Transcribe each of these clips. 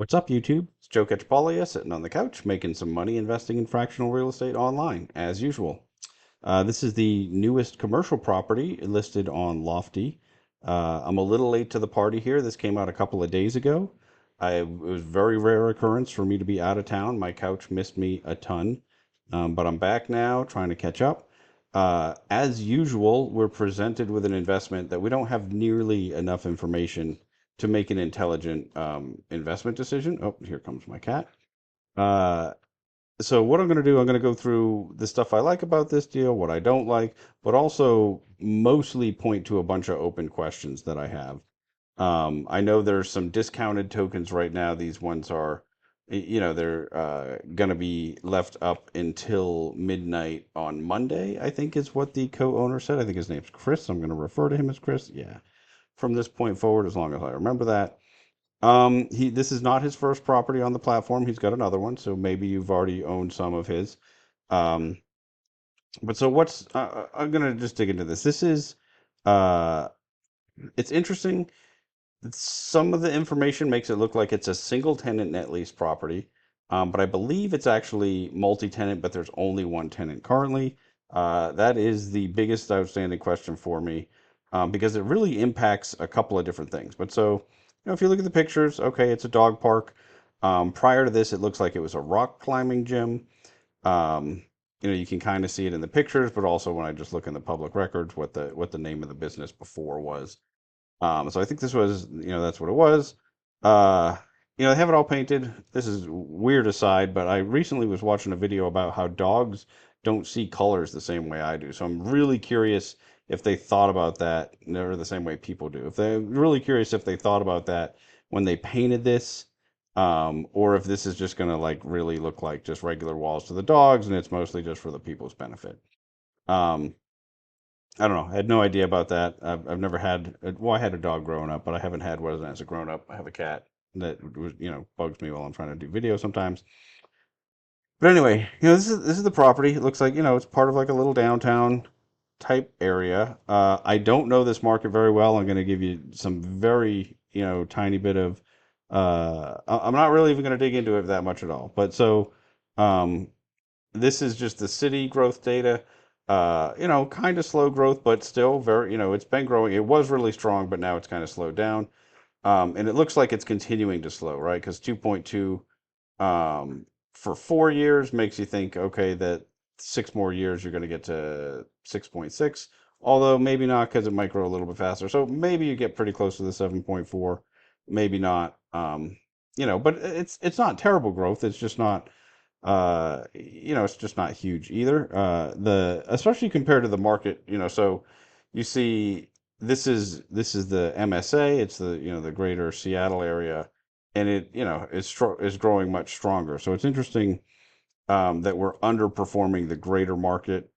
What's up, YouTube? It's Joe Catchpolia sitting on the couch making some money investing in fractional real estate online, as usual. This is the newest commercial property listed on Lofty. I'm a little late to the party here. This came out a couple of days ago. It was a very rare occurrence for me to be out of town. My couch missed me a ton, but I'm back now trying to catch up. As usual, we're presented with an investment that we don't have nearly enough information to make an intelligent investment decision. Oh, here comes my cat. Uh, so what I'm going to do, I'm going to go through the stuff I like about this deal, what I don't like, but also mostly point to a bunch of open questions that I have. I know there's some discounted tokens right now. These ones are, they're going to be left up until midnight on Monday, I think is what the co-owner said. I think his name's Chris. I'm going to refer to him as Chris. Yeah. From this point forward, as long as I remember that. This is not his first property on the platform. He's got another one, so maybe you've already owned some of his. Um, but so what's I'm gonna just dig into this. This is uh, it's interesting. Some of the information makes it look like it's a single tenant net lease property, but I believe it's actually multi-tenant, but there's only one tenant currently. That is the biggest outstanding question for me, because it really impacts a couple of different things. But so, if you look at the pictures, okay, it's a dog park. Prior to this, it looks like it was a rock climbing gym. Um, you can kind of see it in the pictures, but also when I just look in the public records, what the name of the business before was. So I think this was, that's what it was. Uh, they have it all painted. This is weird aside, but I recently was watching a video about how dogs don't see colors the same way I do. So I'm really curious if they thought about that, or the same way people do. If they're really curious if they thought about that when they painted this, or if this is just going to like really look like just regular walls to the dogs, and it's mostly just for the people's benefit. Um, I don't know. I had no idea about that. I've never had, well, I had a dog growing up, but I haven't had one as a grown up. I have a cat that was, bugs me while I'm trying to do video sometimes. But anyway, this is the property. It looks like, it's part of like a little downtown type area. I don't know this market very well. I'm going to give you some very, tiny bit of, I'm not really even going to dig into it that much at all. But so, um, this is just the city growth data. Kind of slow growth, but still very, it's been growing. It was really strong, but now it's kind of slowed down. And it looks like it's continuing to slow, right? Because 2.2 for 4 years makes you think, okay, that 6 more years you're going to get to 6.6. Although maybe not, because it might grow a little bit faster. So maybe you get pretty close to the 7.4, maybe not. But it's not terrible growth. It's just not it's just not huge either. The Especially compared to the market, so you see this is the MSA, it's the greater Seattle area, and it is growing much stronger. So it's interesting that we're underperforming the greater market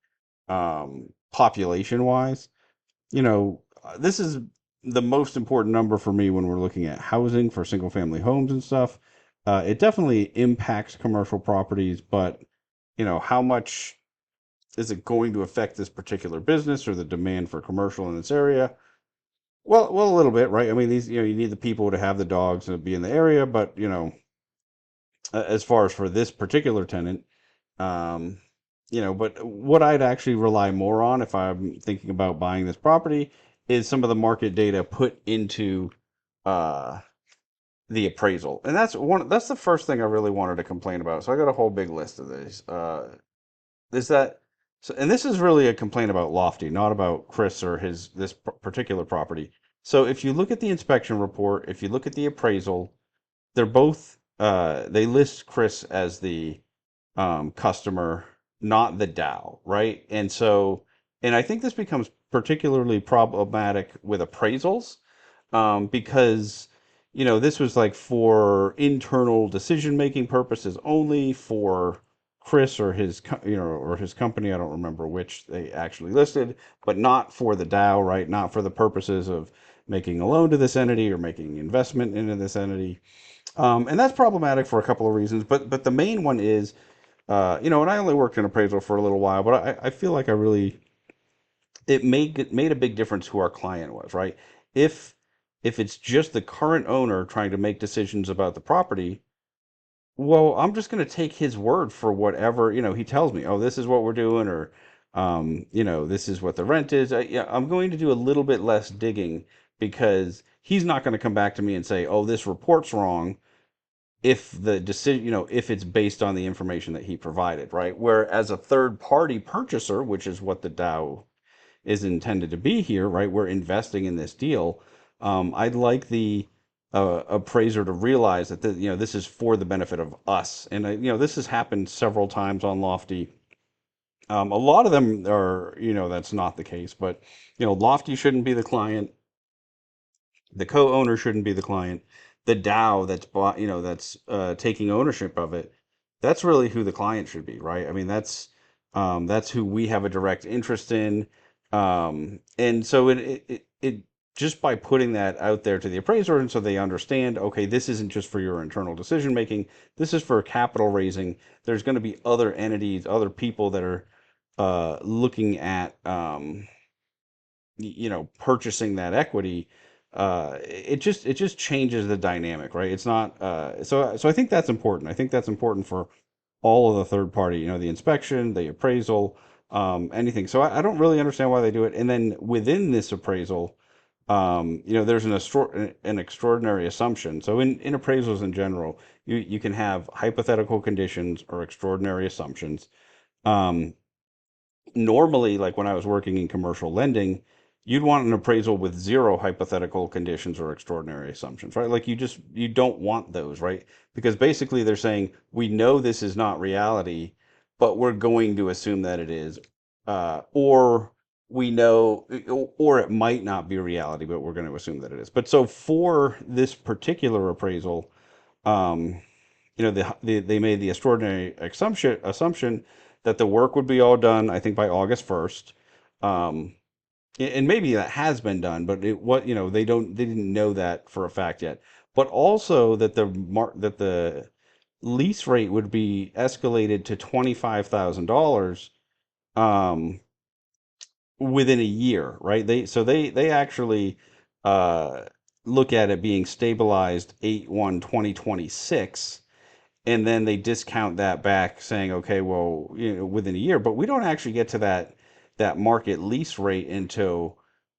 population wise. This is the most important number for me when we're looking at housing for single family homes and stuff. It definitely impacts commercial properties, but how much is it going to affect this particular business or the demand for commercial in this area? Well, a little bit, right? I mean, these, you need the people to have the dogs and be in the area, but as far as for this particular tenant, um, but what I'd actually rely more on if I'm thinking about buying this property is some of the market data put into uh, the appraisal, and that's the first thing I really wanted to complain about. So I got a whole big list of these. Is that so? And this is really a complaint about Lofty, not about Chris or his this particular property. So if you look at the inspection report, if you look at the appraisal, they're both they list Chris as the customer, not the DAO, right? And I think this becomes particularly problematic with appraisals, because this was like for internal decision making purposes only for Chris or his company. I don't remember which they actually listed, but not for the DAO, right? Not for the purposes of making a loan to this entity or making investment into this entity. And that's problematic for a couple of reasons, but the main one is, and I only worked in appraisal for a little while, but I feel like it made a big difference who our client was, right? If If it's just the current owner trying to make decisions about the property, well, I'm just going to take his word for whatever, he tells me, oh, this is what we're doing, or, this is what the rent is. Yeah, I'm going to do a little bit less digging because he's not going to come back to me and say, oh, this report's wrong if the decision, if it's based on the information that he provided, right? Whereas a third party purchaser, which is what the DAO is intended to be here, right? We're investing in this deal. I'd like the appraiser to realize that this is for the benefit of us, and this has happened several times on Lofty. A lot of them are, that's not the case, but Lofty shouldn't be the client, the co-owner shouldn't be the client. The DAO that's bought, that's taking ownership of it, that's really who the client should be, right? I mean, that's who we have a direct interest in. And so it just by putting that out there to the appraiser, and so they understand, okay, this isn't just for your internal decision making, this is for capital raising. There's going to be other entities, other people that are looking at purchasing that equity. It just changes the dynamic, right? It's not so I think that's important. I think that's important for all of the third party, the inspection, the appraisal, anything. So I don't really understand why they do it. And then within this appraisal, there's an extraordinary assumption. So in appraisals in general, you can have hypothetical conditions or extraordinary assumptions. Um, Normally, like when I was working in commercial lending, you'd want an appraisal with zero hypothetical conditions or extraordinary assumptions, right? Like you don't want those, right? Because basically they're saying we know this is not reality, but we're going to assume that it is, or we know, or it might not be reality, but we're going to assume that it is. But so for this particular appraisal, um, they made the extraordinary assumption that the work would be all done, I think, by August 1st. Um, and maybe that has been done, but they didn't know that for a fact yet. But also that the lease rate would be escalated to $25,000 um, within a year, right? They actually uh, look at it being stabilized 8/1/2026, and then they discount that back saying, okay, well, within a year, but we don't actually get to that market lease rate until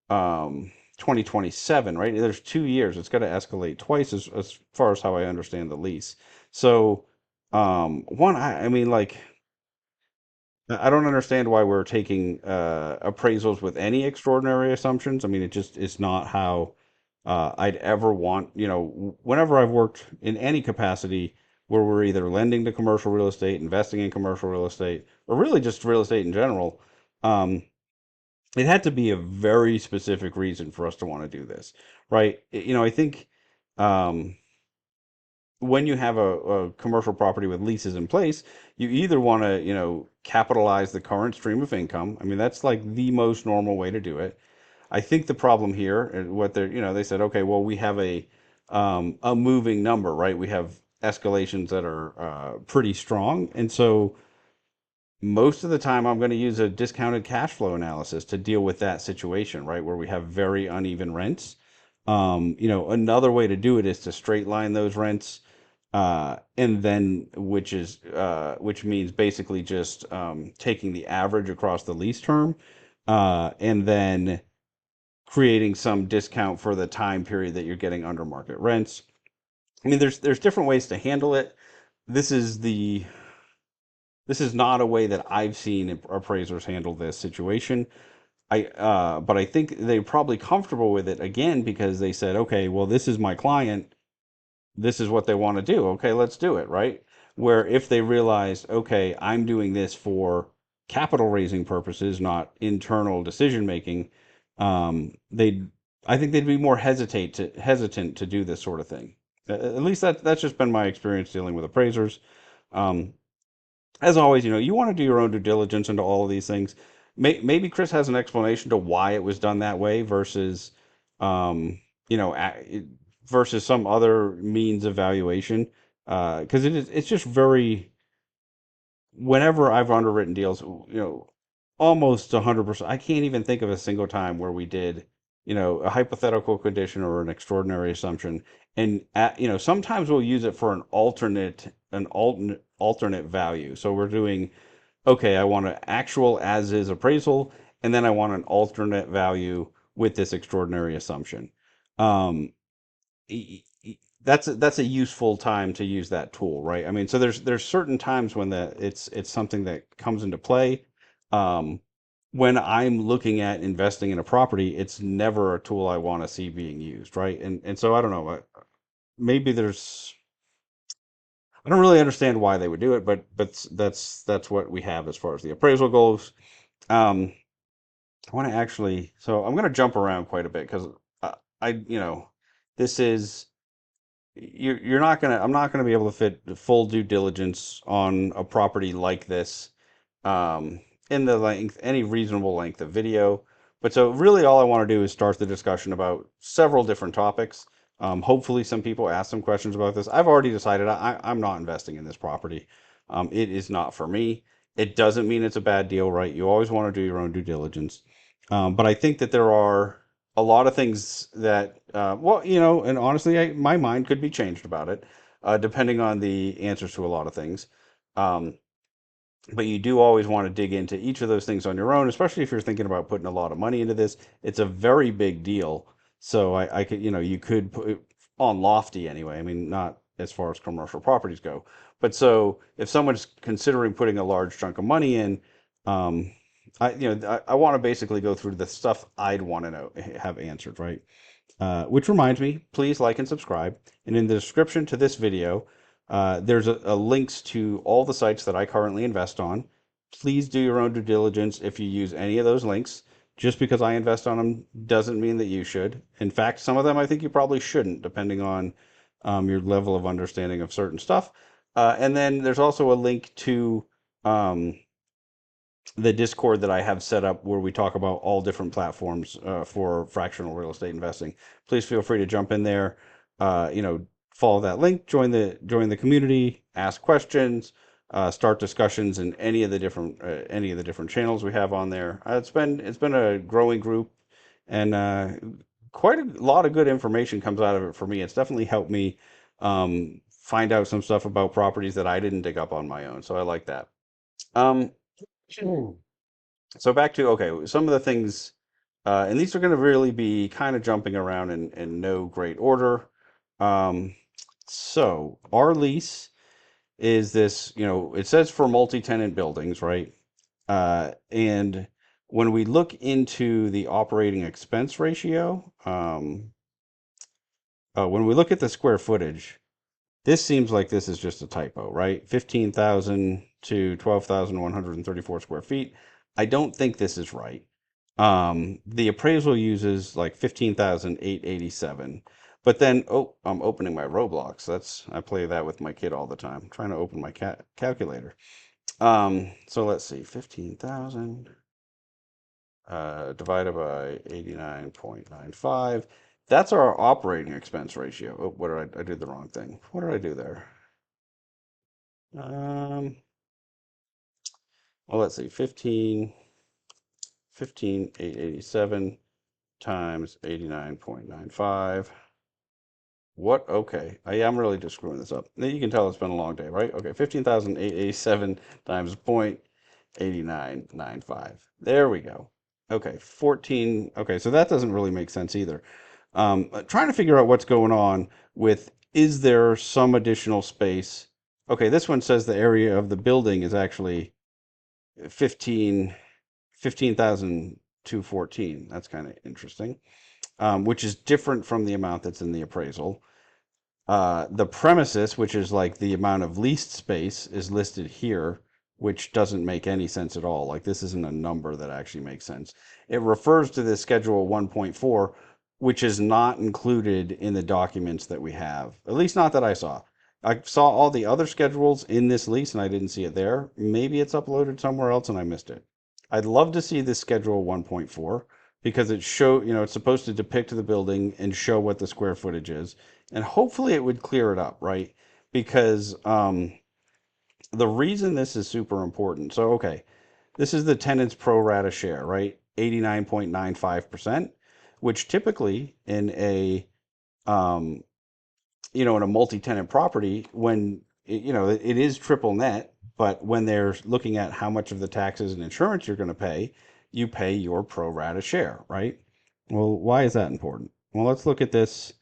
2027, right? There's 2 years. It's got to escalate twice as far as how I understand the lease. So one, I mean, like, I don't understand why we're taking appraisals with any extraordinary assumptions. I mean, it's not how I'd ever want, whenever I've worked in any capacity where we're either lending to commercial real estate, investing in commercial real estate, or really just real estate in general, um, it had to be a very specific reason for us to want to do this, right? I think um, when you have a commercial property with leases in place, you either want to, capitalize the current stream of income. I mean, that's like the most normal way to do it. I think the problem here, and what they said, okay, well, we have a moving number, right? We have escalations that are pretty strong, and so most of the time I'm going to use a discounted cash flow analysis to deal with that situation, right? Where we have very uneven rents. Another way to do it is to straight line those rents, and then which means basically just taking the average across the lease term, and then creating some discount for the time period that you're getting under market rents. I mean, there's different ways to handle it. This is the this is not a way that I've seen appraisers handle this situation. But I think they're probably comfortable with it again because they said, okay, well, this is my client. This is what they want to do. Okay, let's do it, right? Where if they realized, okay, I'm doing this for capital raising purposes, not internal decision making, they'd I think they'd be more hesitant to do this sort of thing. At least that's just been my experience dealing with appraisers. Um, as always, you want to do your own due diligence into all of these things. Maybe Chris has an explanation to why it was done that way versus, you know, versus some other means of valuation. Because it's just very. Whenever I've underwritten deals, almost 100%. I can't even think of a single time where we did. a hypothetical condition or an extraordinary assumption, and sometimes we'll use it for an alternate value. So we're doing, okay, I want an actual as is appraisal, and then I want an alternate value with this extraordinary assumption. Um, that's a useful time to use that tool, right? I mean, so there's certain times when it's something that comes into play. Um, when I'm looking at investing in a property, it's never a tool I want to see being used, right? And so I don't know, maybe I don't really understand why they would do it, but that's what we have as far as the appraisal goes. Um, I want to actually, so I'm going to jump around quite a bit because this is you're not gonna I'm not gonna be able to fit full due diligence on a property like this um, in the length, any reasonable length of video. But so really all I want to do is start the discussion about several different topics. Hopefully some people ask some questions about this. I've already decided I'm not investing in this property. It is not for me. It doesn't mean it's a bad deal, right? You always want to do your own due diligence. But I think that there are a lot of things that, and honestly, my mind could be changed about it, depending on the answers to a lot of things. Um, but you do always want to dig into each of those things on your own, especially if you're thinking about putting a lot of money into this. It's a very big deal. So I could, you could put it on Lofty anyway. I mean, not as far as commercial properties go, but so if someone's considering putting a large chunk of money in, um, I want to basically go through the stuff I'd want to know, have answered, right? Which reminds me, please like and subscribe. And in the description to this video, there's a links to all the sites that I currently invest on. Please do your own due diligence if you use any of those links. Just because I invest on them doesn't mean that you should. In fact, some of them I think you probably shouldn't, depending on your level of understanding of certain stuff. And then there's also a link to um, the Discord that I have set up where we talk about all different platforms for fractional real estate investing. Please feel free to jump in there. Follow that link, join the community, ask questions, start discussions in any of the different channels we have on there. It's been a growing group, and quite a lot of good information comes out of it for me. It's definitely helped me find out some stuff about properties that I didn't dig up on my own. So I like that. Um, so back to, okay, some of the things, and these are going to really be kind of jumping around in no great order. Um, so our lease is this, it says for multi-tenant buildings, right? And when we look into the operating expense ratio, when we look at the square footage, this seems like this is just a typo, right? 15,000 to 12,134 square feet. I don't think this is right. The appraisal uses like 15,887. But then, oh, I'm opening my Roblox. I play that with my kid all the time. I'm trying to open my calculator. So let's see, 15,000 divided by 89.95. That's our operating expense ratio. Oh, what did I did the wrong thing. What did I do there? Um, well, let's see, 15,887 times 89.95. What? Okay. I'm really just screwing this up. You can tell it's been a long day, right? Okay, 15,887 times 0.8995. There we go. Okay, 14. Okay, so that doesn't really make sense either. Trying to figure out what's going on with, is there some additional space? Okay, this one says the area of the building is actually 15 15,214. That's kind of interesting, which is different from the amount that's in the appraisal. The premises, which is like the amount of leased space, is listed here, which doesn't make any sense at all. Like this isn't a number that actually makes sense. It refers to the schedule 1.4, which is not included in the documents that we have, at least not that I saw. I saw all the other schedules in this lease and I didn't see it there. Maybe it's uploaded somewhere else and I missed it. I'd love to see this schedule 1.4 because it's supposed to depict the building and show what the square footage is, and hopefully it would clear it up, right? Because the reason this is super important. So, okay, this is the tenant's pro rata share, right? 89.95%. which typically in a um, in a multi-tenant property, when it is triple net, but when they're looking at how much of the taxes and insurance you're going to pay, you pay your pro rata share, right? Well, why is that important? Well, let's look at this.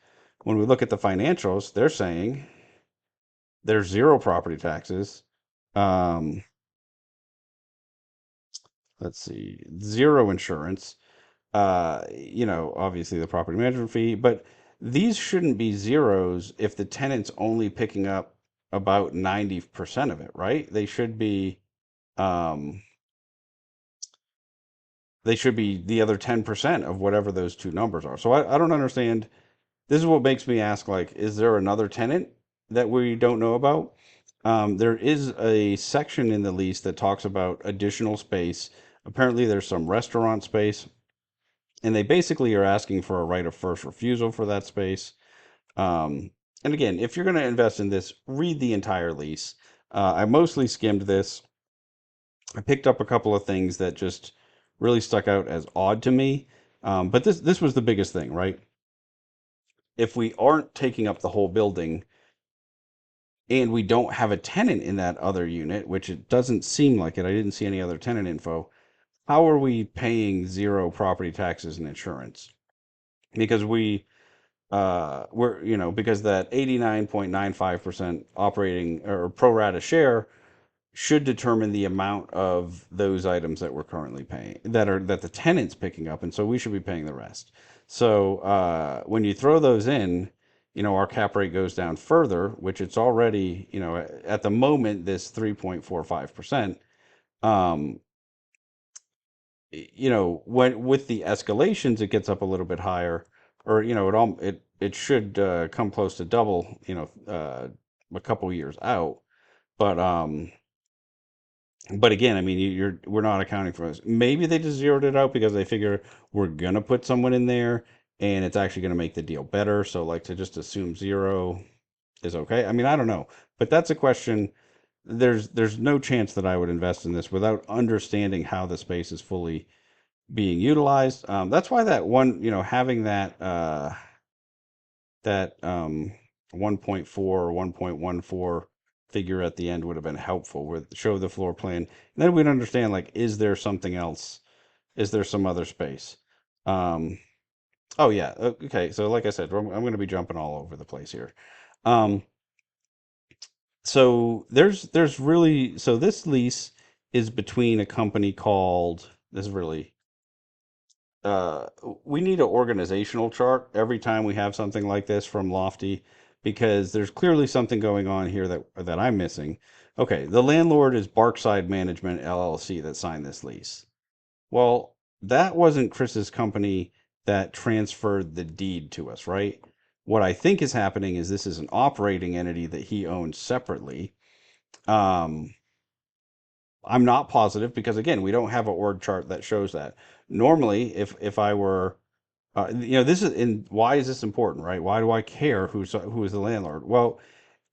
When we look at the financials, they're saying there's zero property taxes. Um, let's see, zero insurance. Obviously the property management fee, but these shouldn't be zeros if the tenant's only picking up about 90% of it, right? Um, they should be the other 10% of whatever those two numbers are. So I don't understand. This is what makes me ask, like, is there another tenant that we don't know about? There is a section in the lease that talks about additional space. Apparently, there's some restaurant space, and they basically are asking for a right of first refusal for that space. Um, and again, if you're going to invest in this, read the entire lease. I mostly skimmed this. I picked up a couple of things that just really stuck out as odd to me. But this was the biggest thing, right? If we aren't taking up the whole building and we don't have a tenant in that other unit, which it doesn't seem like it, I didn't see any other tenant info. How are we paying zero property taxes and insurance? Because because that 89.95% operating or pro rata share should determine the amount of those items that we're currently paying that the tenant's picking up, and so we should be paying the rest. So when you throw those in, our cap rate goes down further, which it's already, at the moment, this 3.45%. um when with the escalations it gets up a little bit higher, or it should come close to double, a couple years out. But um but again, I mean, we're not accounting for this. Maybe they just zeroed it out because they figure we're gonna put someone in there and it's actually gonna make the deal better, so like to just assume zero is okay. I mean, I don't know, but that's a question. There's no chance that I would invest in this without understanding how the space is fully being utilized. That's why that one, having that 1.4 or 1.14 figure at the end would have been helpful with show the floor plan. And then we'd understand, like, is there something else? Is there some other space? Um, oh yeah. Okay. So like I said, I'm going to be jumping all over the place here. Um, there's really, so this lease is between a company called, this is really uh, we need an organizational chart every time we have something like this from Lofty, because there's clearly something going on here that I'm missing. Okay, the landlord is Barkside Management LLC that signed this lease. Well, that wasn't Chris's company that transferred the deed to us, right? What I think is happening is this is an operating entity that he owns separately. Um, I'm not positive because again, we don't have an org chart that shows that. Normally, if I were this is in why is this important, right? Why do I care who is the landlord? Well,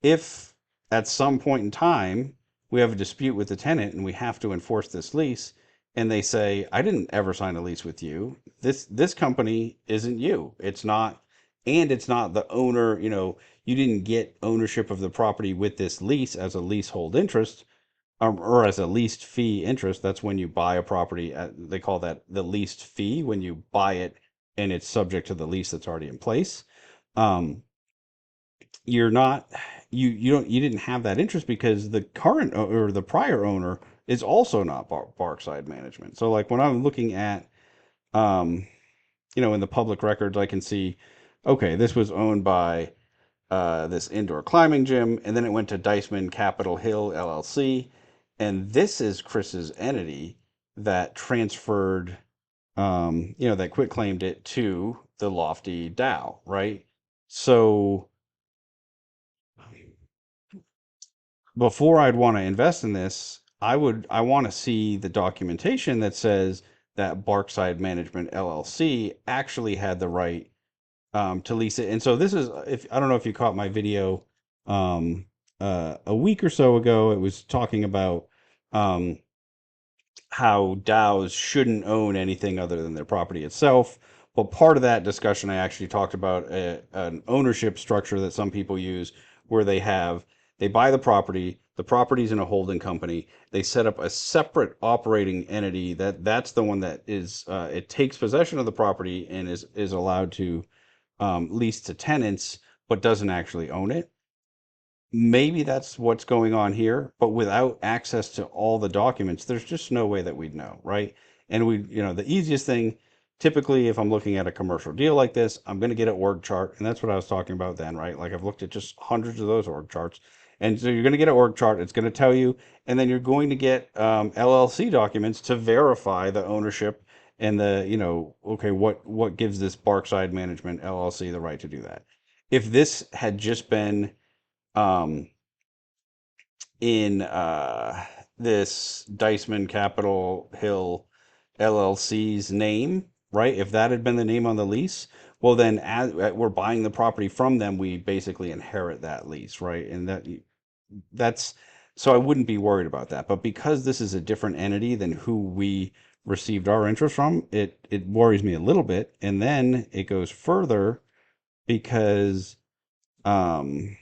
if at some point in time we have a dispute with the tenant and we have to enforce this lease, and they say, "I didn't ever sign a lease with you. This company isn't you. It's not, and it's not the owner. You didn't get ownership of the property with this lease as a leasehold interest." Or as a leased fee interest. That's when you buy a property they call that the leased fee when you buy it and it's subject to the lease that's already in place. Um, you're not you didn't have that interest because the current or the prior owner is also not Barkside Management. So like when I'm looking at um, in the public records, I can see, okay, this was owned by this indoor climbing gym, and then it went to Diceman Capitol Hill LLC, and this is Chris's entity that transferred, that quit claimed it to the Lofty DAO, right? So before I'd want to invest in this, I want to see the documentation that says that Barkside Management LLC actually had the right to lease it. And so this is, if I don't know if you caught my video um, a week or so ago, it was talking about how DAOs shouldn't own anything other than their property itself. But part of that discussion, I actually talked about an ownership structure that some people use where they buy the property's in a holding company, they set up a separate operating entity that's the one that is it takes possession of the property and is allowed to lease to tenants, but doesn't actually own it. Maybe that's what's going on here, but without access to all the documents, there's just no way that we'd know, right? And the easiest thing, typically, if I'm looking at a commercial deal like this, I'm going to get an org chart, and that's what I was talking about then, right? Like I've looked at just hundreds of those org charts, and so you're going to get an org chart. It's going to tell you, and then you're going to get LLC documents to verify the ownership and okay, what gives this Barkside Management LLC the right to do that? If this had just been um, in this Diceman Capitol Hill LLC's name, right? If that had been the name on the lease, well, then as we're buying the property from them, we basically inherit that lease, right? And that's so I wouldn't be worried about that. But because this is a different entity than who we received our interest from, it worries me a little bit. And then it goes further because um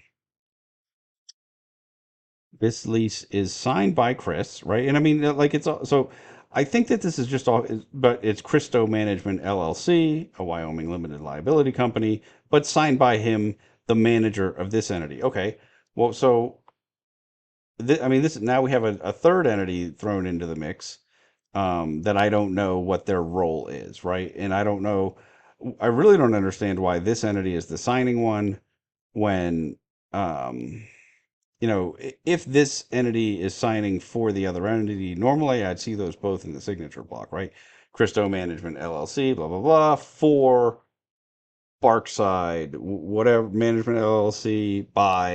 this lease is signed by Chris, right? And I mean, like it's all, so. I think that this is just all, but it's Christo Management LLC, a Wyoming limited liability company, but signed by him, the manager of this entity. Okay, well, so I mean, this now we have a third entity thrown into the mix that I don't know what their role is, right? And I don't know, I really don't understand why this entity is the signing one when. Um, if this entity is signing for the other entity, normally I'd see those both in the signature block, right? Christo Management LLC, blah, blah, blah, for Barkside, whatever Management LLC by,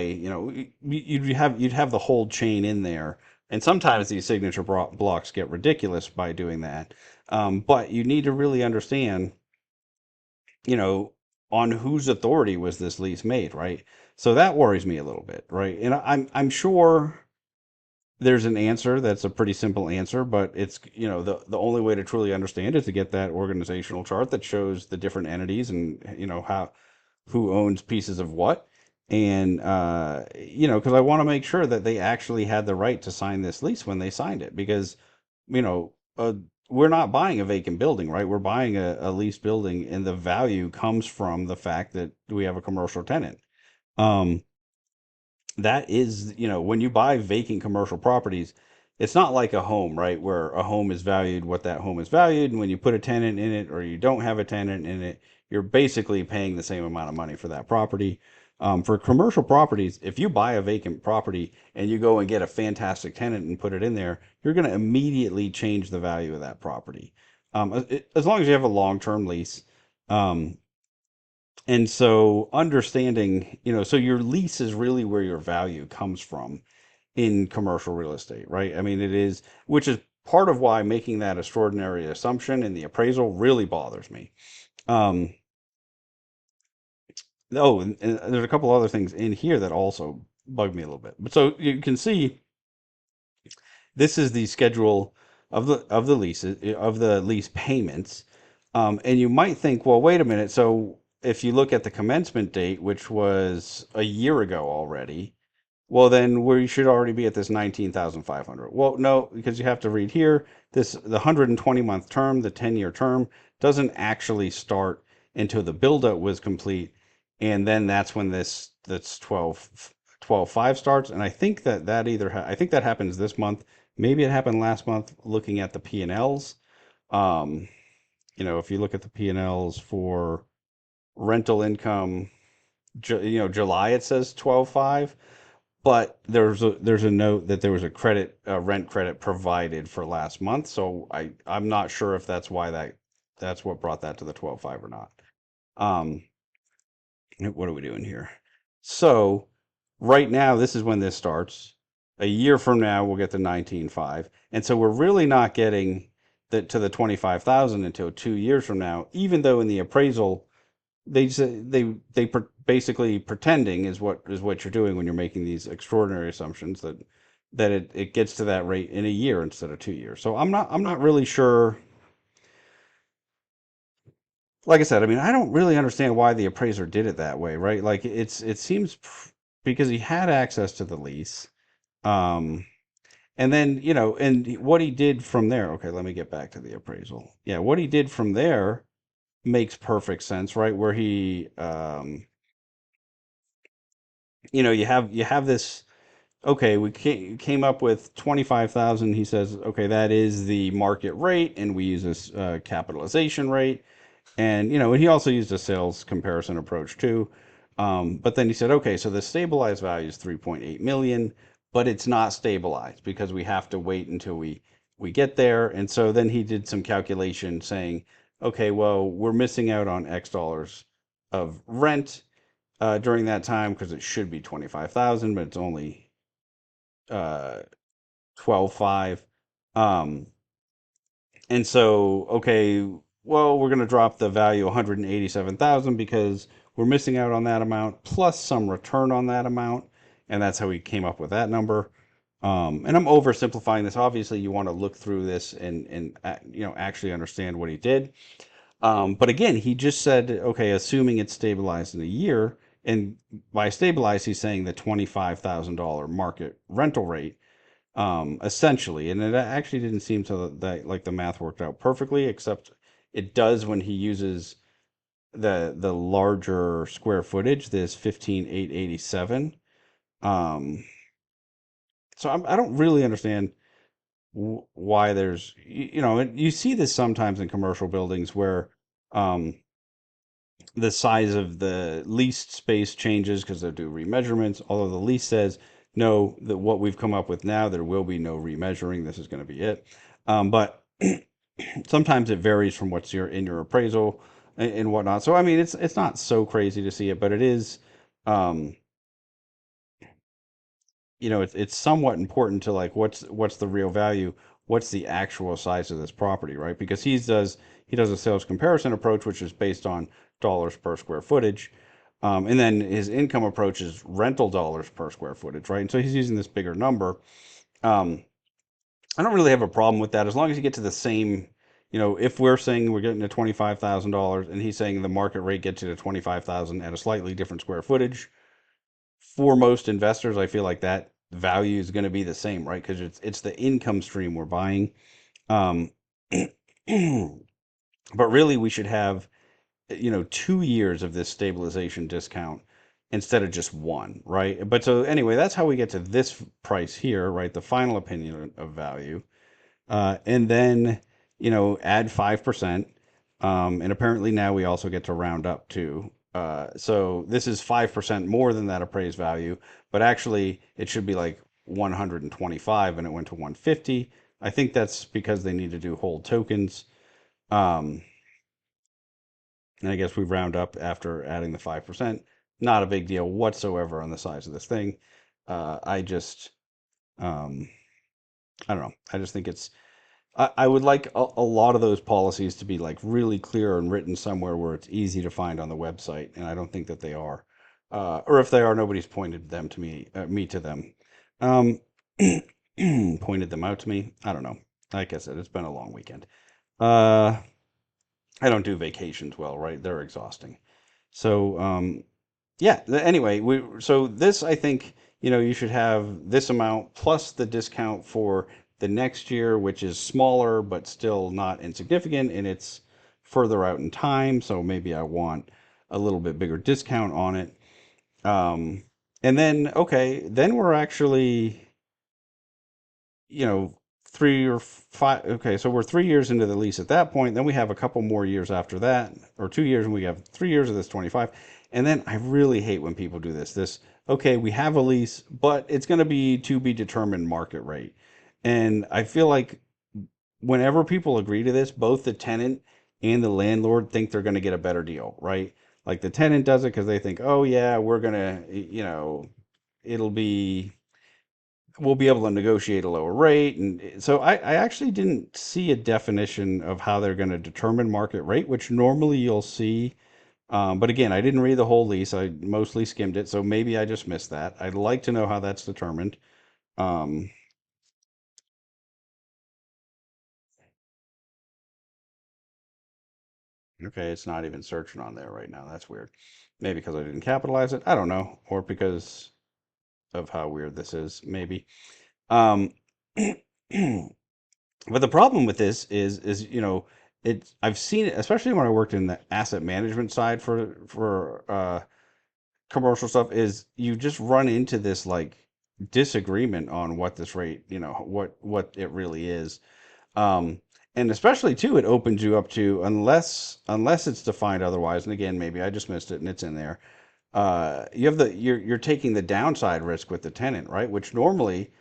you'd have the whole chain in there. And sometimes these signature blocks get ridiculous by doing that. But you need to really understand, you know, on whose authority was this lease made, right? So that worries me a little bit, right? And I'm sure there's an answer that's a pretty simple answer, but it's the only way to truly understand is to get that organizational chart that shows the different entities and how who owns pieces of what. And because I want to make sure that they actually had the right to sign this lease when they signed it, because you know we're not buying a vacant building, right? We're buying a leased building, and the value comes from the fact that we have a commercial tenant. um that is, when you buy vacant commercial properties, it's not like a home, right? Where a home is valued what that home is valued, and when you put a tenant in it or you don't have a tenant in it, you're basically paying the same amount of money for that property. For commercial properties, if you buy a vacant property and you go and get a fantastic tenant and put it in there, you're going to immediately change the value of that property. As long as you have a long-term lease. Um, and so understanding, so your lease is really where your value comes from in commercial real estate, right? I mean, it is, which is part of why making that extraordinary assumption in the appraisal really bothers me. Um, oh, and there's a couple other things in here that also bug me a little bit. But so you can see this is the schedule of the leases of the lease payments. And you might think, well, wait a minute. So if you look at the commencement date, which was a year ago already, well, then we should already be at this 19,500. Well, no, because you have to read here. The 120-month term, the 10-year term, doesn't actually start until the build-out was complete, and then that's when that's 12.5 starts. And I think that I think that happens this month. Maybe it happened last month. Looking at the P&Ls, um, if you look at the P&Ls for rental income, July it says 12.5, but there's a note that there was a rent credit provided for last month. So I'm not sure if that's why that's what brought that to the 12.5 or not. Um, what are we doing here? So right now, this is when this starts. A year from now, we'll get the 19.5, and so we're really not getting to the 25,000 until 2 years from now. Even though in the appraisal they say basically pretending is what you're doing when you're making these extraordinary assumptions that it gets to that rate in a year instead of 2 years. So I'm not really sure like I said, I mean, I don't really understand why the appraiser did it that way, right? Like it seems because he had access to the lease. Um, and then, and what he did from there. Okay, let me get back to the appraisal. Yeah, what he did from there makes perfect sense, right? Where he, you have this. Okay, we came up with 25,000. He says, okay, that is the market rate, and we use this capitalization rate. And he also used a sales comparison approach too. But then he said, okay, so the stabilized value is 3.8 million, but it's not stabilized because we have to wait until we get there. And so then he did some calculation saying, okay, well, we're missing out on X dollars of rent during that time because it should be 25,000, but it's only 12.5. Um, and so, okay, well, we're going to drop the value 187,000 because we're missing out on that amount plus some return on that amount, and that's how we came up with that number. And I'm oversimplifying this. Obviously, you want to look through this and actually understand what he did. But again, he just said, okay, assuming it's stabilized in a year, and by stabilized, he's saying the $25,000 market rental rate essentially. And it actually didn't seem to that like the math worked out perfectly, except it does when he uses the larger square footage, this 15,887. Um, so I don't really understand why there's you see this sometimes in commercial buildings where um, the size of the leased space changes because they do remeasurements. Although the lease says no, that what we've come up with now, there will be no remeasuring. This is going to be it. But sometimes it varies from what's in your appraisal and whatnot. So I mean, it's not so crazy to see it, but it is. Um, it's somewhat important to like what's the real value, what's the actual size of this property, right? Because he does a sales comparison approach, which is based on dollars per square footage, and then his income approach is rental dollars per square footage, right? And so he's using this bigger number. Um, I don't really have a problem with that as long as you get to the same. If we're saying we're getting to $25,000 and he's saying the market rate gets you to 25,000 at a slightly different square footage, for most investors, I feel like that value is going to be the same, right? Because it's the income stream we're buying. Um, but really, we should have 2 years of this stabilization discount instead of just one, right? But so anyway, that's how we get to this price here, right? The final opinion of value. And then add 5%. And apparently now we also get to round up too. So this is 5% more than that appraised value, but actually it should be like 125 and it went to 150. I think that's because they need to do whole tokens. Um, and I guess we round up after adding the 5%. Not a big deal whatsoever on the size of this thing. I just, um, I don't know. I just think I would like a lot of those policies to be like really clear and written somewhere where it's easy to find on the website, and I don't think that they are. Or if they are, nobody's pointed them to me to them. Um, pointed them out to me. I don't know. Like I said, it's been a long weekend. Uh, I don't do vacations well, right? They're exhausting. So, yeah. Anyway, so this I think you should have this amount plus the discount for the next year, which is smaller but still not insignificant, and it's further out in time. So maybe I want a little bit bigger discount on it. Um, and then okay, then we're actually you know, 3 or 5. Okay, so we're 3 years into the lease at that point. Then we have a couple more years after that, or 2 years, and we have 3 years of this 25. And then I really hate when people do this. Okay, we have a lease, but it's going to be to be determined market rate. And I feel like whenever people agree to this, both the tenant and the landlord think they're going to get a better deal, right? Like the tenant does it because they think, oh, yeah, we're going to, it'll be we'll be able to negotiate a lower rate. And so I actually didn't see a definition of how they're going to determine market rate, which normally you'll see. But again, I didn't read the whole lease. I mostly skimmed it, so maybe I just missed that. I'd like to know how that's determined. Um, Okay, it's not even searching on there right now. That's weird. Maybe because I didn't capitalize it. I don't know, or because of how weird this is. Maybe. Um, but the problem with this is it's I've seen it, especially when I worked in the asset management side for commercial stuff, is you just run into this like disagreement on what this rate, what it really is. Um, and especially too, it opens you up to, unless it's defined otherwise. And again, maybe I just missed it and it's in there. You're taking the downside risk with the tenant, right? Which normally,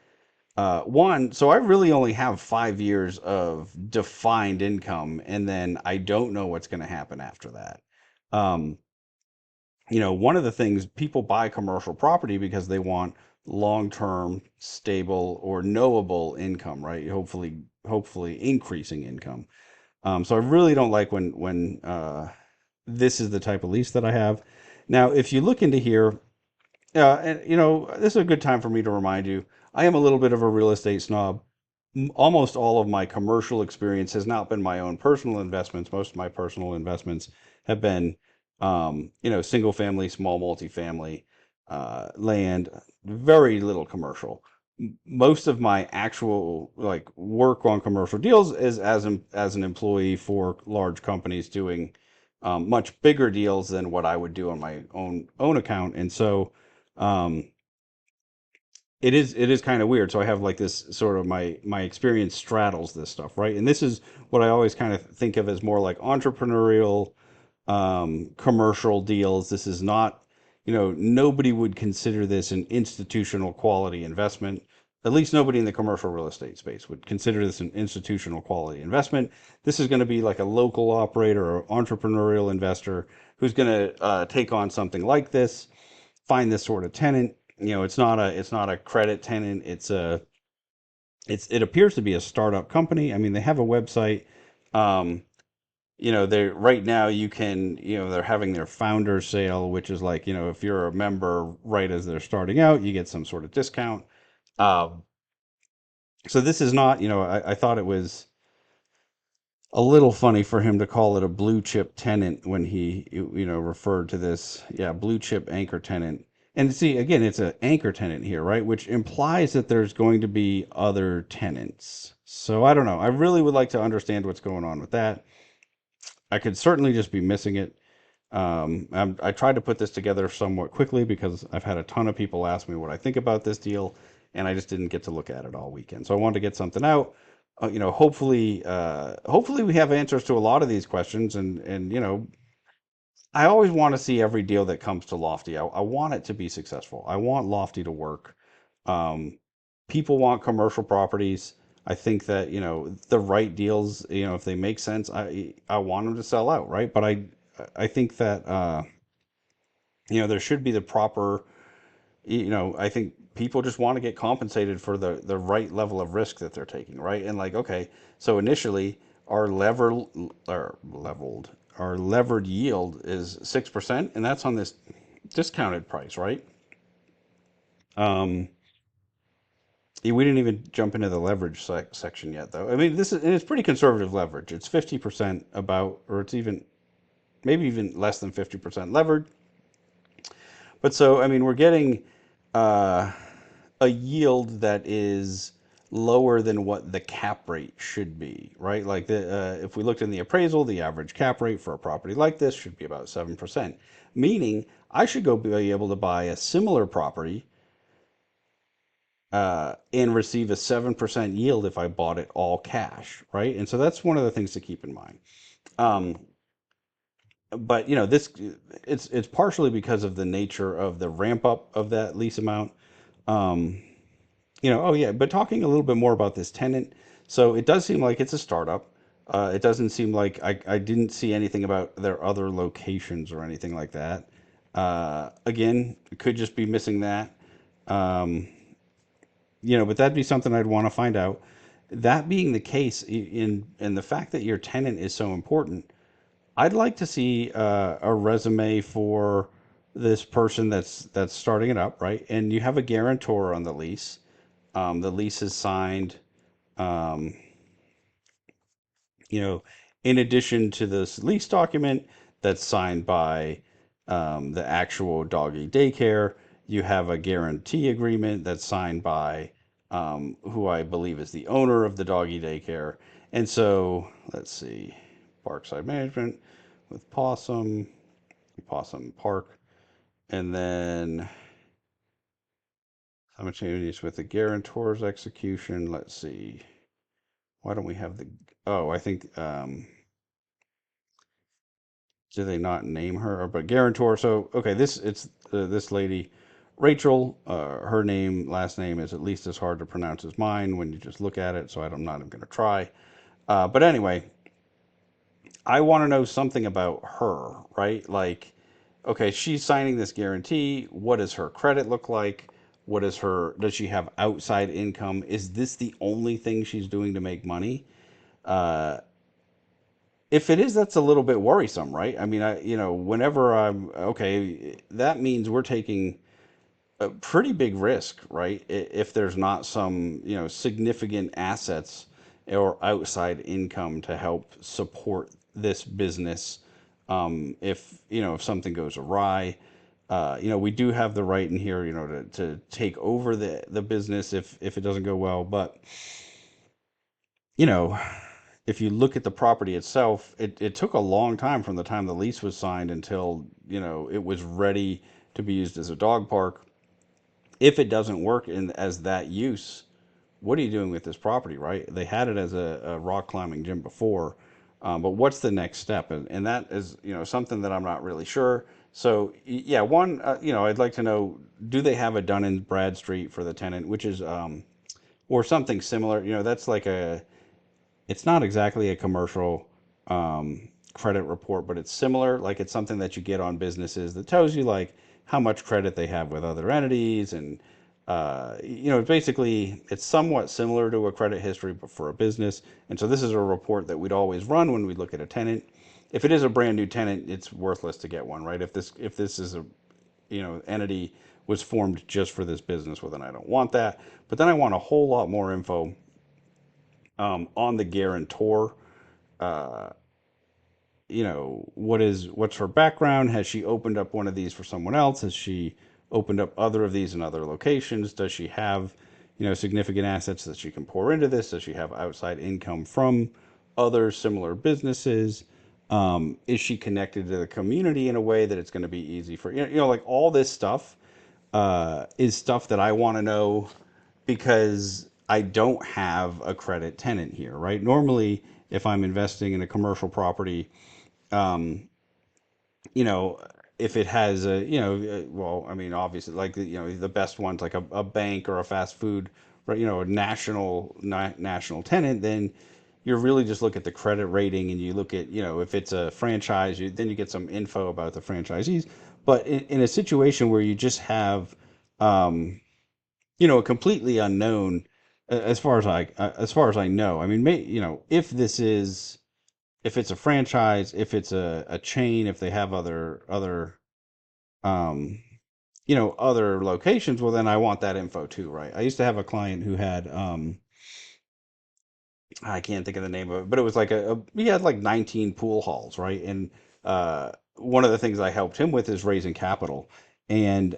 so I really only have 5 years of defined income, and then I don't know what's going to happen after that. Um, one of the things people buy commercial property because they want long-term, stable, or knowable income, right? Hopefully increasing income. So I really don't like when this is the type of lease that I have. Now, if you look into here, and this is a good time for me to remind you, I am a little bit of a real estate snob. Almost all of my commercial experience has not been my own personal investments. Most of my personal investments have been, single family, small multifamily, land, very little commercial. Most of my actual like work on commercial deals is as an employee for large companies doing much bigger deals than what I would do on my own account. And so, um, it is kind of weird. So I have like this sort of my experience straddles this stuff, right? And this is what I always kind of think of as more like entrepreneurial, commercial deals. This is not, nobody would consider this an institutional quality investment. At least nobody in the commercial real estate space would consider this an institutional quality investment. This is going to be like a local operator or entrepreneurial investor who's going to take on something like this, find this sort of tenant. It's not a credit tenant. It appears to be a startup company. I mean, they have a website. Um, they right now you can, they're having their founder sale, which is like, if you're a member right as they're starting out, you get some sort of discount. Um, so this is not, I thought it was a little funny for him to call it a blue chip tenant when he referred to this, yeah, blue chip anchor tenant. And see, again, it's an anchor tenant here, right, which implies that there's going to be other tenants. So I don't know, I really would like to understand what's going on with that. I could certainly just be missing it. I tried to put this together somewhat quickly because I've had a ton of people ask me what I think about this deal, and I just didn't get to look at it all weekend. So I wanted to get something out. Hopefully we have answers to a lot of these questions, and I always want to see every deal that comes to Lofty. I want it to be successful. I want Lofty to work. Um, People want commercial properties. I think that the right deals, if they make sense, I want them to sell out, right? But I think that there should be the proper, I think people just want to get compensated for the right level of risk that they're taking, right? And like, okay, so initially our our levered yield is 6%, and that's on this discounted price, right? Um, yeah, we didn't even jump into the leverage section yet, though. I mean, it's pretty conservative leverage. It's 50% about, or it's even maybe even less than 50% levered. But so, I mean, we're getting uh, a yield that is lower than what the cap rate should be, right? Like if we looked in the appraisal, the average cap rate for a property like this should be about 7%, meaning I should go be able to buy a similar property and receive a 7% yield if I bought it all cash, right? And so that's one of the things to keep in mind. Um, but this it's partially because of the nature of the ramp up of that lease amount. Um, oh yeah, but talking a little bit more about this tenant, so it does seem like it's a startup. It doesn't seem like I didn't see anything about their other locations or anything like that. Again, it could just be missing that. Um, but that'd be something I'd want to find out. That being the case, in the fact that your tenant is so important, I'd like to see a resume for this person that's starting it up, right? And you have a guarantor on the lease. The lease is signed. Um, you know, in addition to this lease document that's signed by the actual doggy daycare, you have a guarantee agreement that's signed by who I believe is the owner of the doggy daycare. And so, let's see, Parkside Management with Pawsome, Pawsome Park, and then simultaneous with the guarantor's execution. Let's see, why don't we have the? Oh, I think did they not name her? But guarantor. So okay, this lady, Rachel. Her name, last name is at least as hard to pronounce as mine when you just look at it. So I'm not even going to try. But anyway, I want to know something about her, right? Like, okay, she's signing this guarantee. What does her credit look like? What is her? Does she have outside income? Is this the only thing she's doing to make money? Uh, if it is, that's a little bit worrisome, right? I mean, whenever I'm okay, that means we're taking a pretty big risk, right? If there's not some, significant assets or outside income to help support this business, if something goes awry, we do have the right in here, to take over the business if it doesn't go well, but you know, if you look at the property itself, it took a long time from the time the lease was signed until, it was ready to be used as a dog park. If it doesn't work in as that use, what are you doing with this property, right? They had it as a rock climbing gym before, but what's the next step? And that is, something that I'm not really sure. So yeah, one, I'd like to know, do they have a Dun and Bradstreet for the tenant, which is, or something similar? That's like it's not exactly a commercial credit report, but it's similar. Like it's something that you get on businesses that tells you like how much credit they have with other entities, and basically it's somewhat similar to a credit history, but for a business. And so this is a report that we'd always run when we look at a tenant. If it is a brand new tenant, it's worthless to get one, right? If this is a entity was formed just for this business, well then I don't want that. But then I want a whole lot more info on the guarantor. Uh, what's her background? Has she opened up one of these for someone else? Has she opened up other of these in other locations? Does she have, significant assets that she can pour into this? Does she have outside income from other similar businesses? Is she connected to the community in a way that it's going to be easy for, like all this stuff is stuff that I want to know because I don't have a credit tenant here, right? Normally, if I'm investing in a commercial property, um, you know, if it has a, well, I mean, obviously, like the best ones, like a bank or a fast food, right? A national tenant, then you're really just look at the credit rating and you look at, if it's a franchise, then you get some info about the franchisees. But in a situation where you just have, um, a completely unknown, as far as I know. I mean, if it's a franchise, if it's a chain, if they have um, other locations, well, then I want that info too, right? I used to have a client who had, I can't think of the name of it, but it was like he had like 19 pool halls, right? And one of the things I helped him with is raising capital. And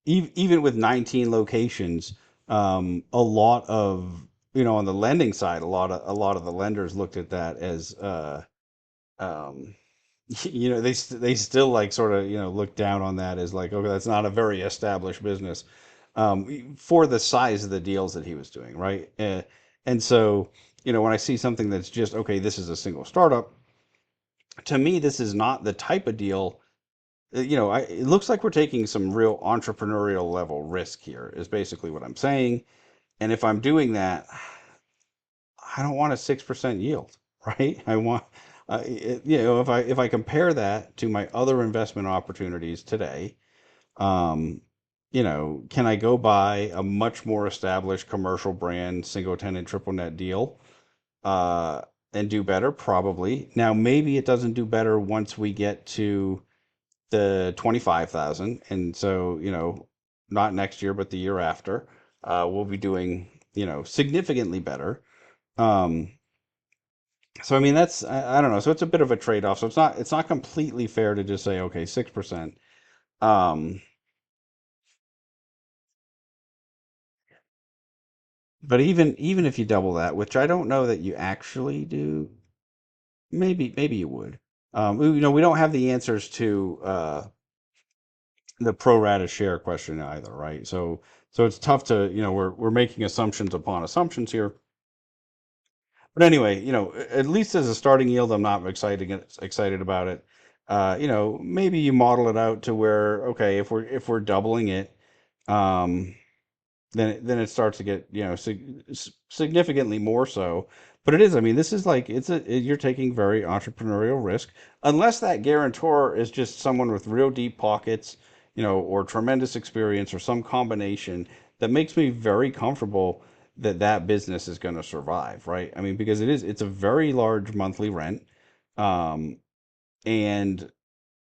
even with 19 locations, a lot of, on the lending side, a lot of the lenders looked at that as, um, they still like sort of, look down on that as like, okay, that's not a very established business, for the size of the deals that he was doing, right? And so, when I see something that's just, okay, this is a single startup, to me, this is not the type of deal. It looks like we're taking some real entrepreneurial level risk here, is basically what I'm saying. And if I'm doing that, I don't want a 6% yield, right? I want, if I compare that to my other investment opportunities today, um, can I go buy a much more established commercial brand single tenant triple net deal, uh, and do better? Probably. Now, maybe it doesn't do better once we get to the 25,000. And so, not next year, but the year after, we'll be doing, significantly better. Um, So I mean that's I don't know. So it's a bit of a trade-off. So it's not completely fair to just say okay 6%. Um, but even if you double that, which I don't know that you actually do, maybe you would. We don't have the answers to the pro rata share question either, right? So it's tough to we're making assumptions upon assumptions here. But anyway, at least as a starting yield, I'm not excited about it. Maybe you model it out to where okay, if we're doubling it, um, then it starts to get significantly more so. But it is, I mean, this is like you're taking very entrepreneurial risk, unless that guarantor is just someone with real deep pockets, or tremendous experience or some combination that makes me very comfortable that that business is going to survive, right? I mean, because it's a very large monthly rent, um, and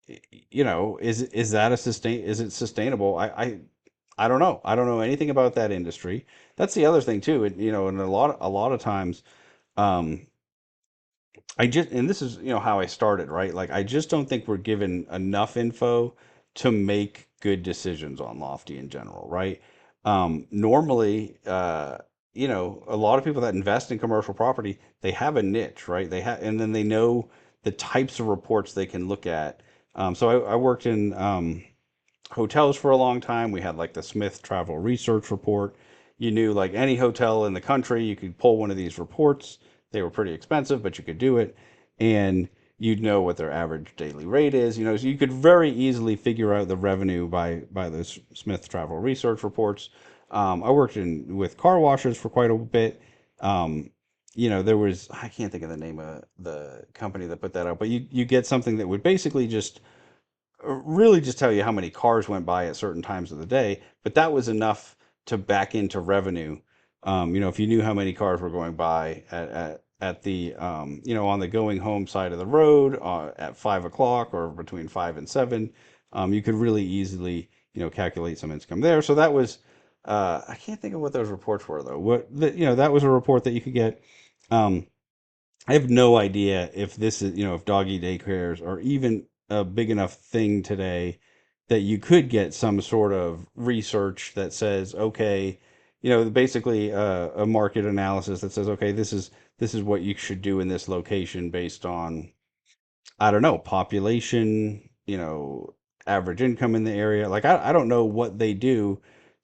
is that is it sustainable? I don't know. I don't know anything about that industry. That's the other thing too. And a lot of times, um, and this is how I started, right? Like I just don't think we're given enough info to make good decisions on Lofty in general, right? Normally, a lot of people that invest in commercial property, they have a niche, right? And then they know the types of reports they can look at. So I worked in hotels for a long time. We had like the Smith Travel Research Report. You knew like any hotel in the country, you could pull one of these reports. They were pretty expensive, but you could do it. And you'd know what their average daily rate is. So you could very easily figure out the revenue by those Smith Travel Research reports. I worked in with car washers for quite a bit. Um, there was I can't think of the name of the company that put that out, but you get something that would basically just really just tell you how many cars went by at certain times of the day, but that was enough to back into revenue. If you knew how many cars were going by at the on the going home side of the road at 5 o'clock or between 5 and 7, you could really easily calculate some income there. So that was I can't think of what those reports were though. That was a report that you could get. Um, I have no idea if this is, if doggy daycares are even a big enough thing today that you could get some sort of research that says, okay, basically a market analysis that says, okay, this is what you should do in this location based on, I don't know, population, average income in the area. Like I don't know what they do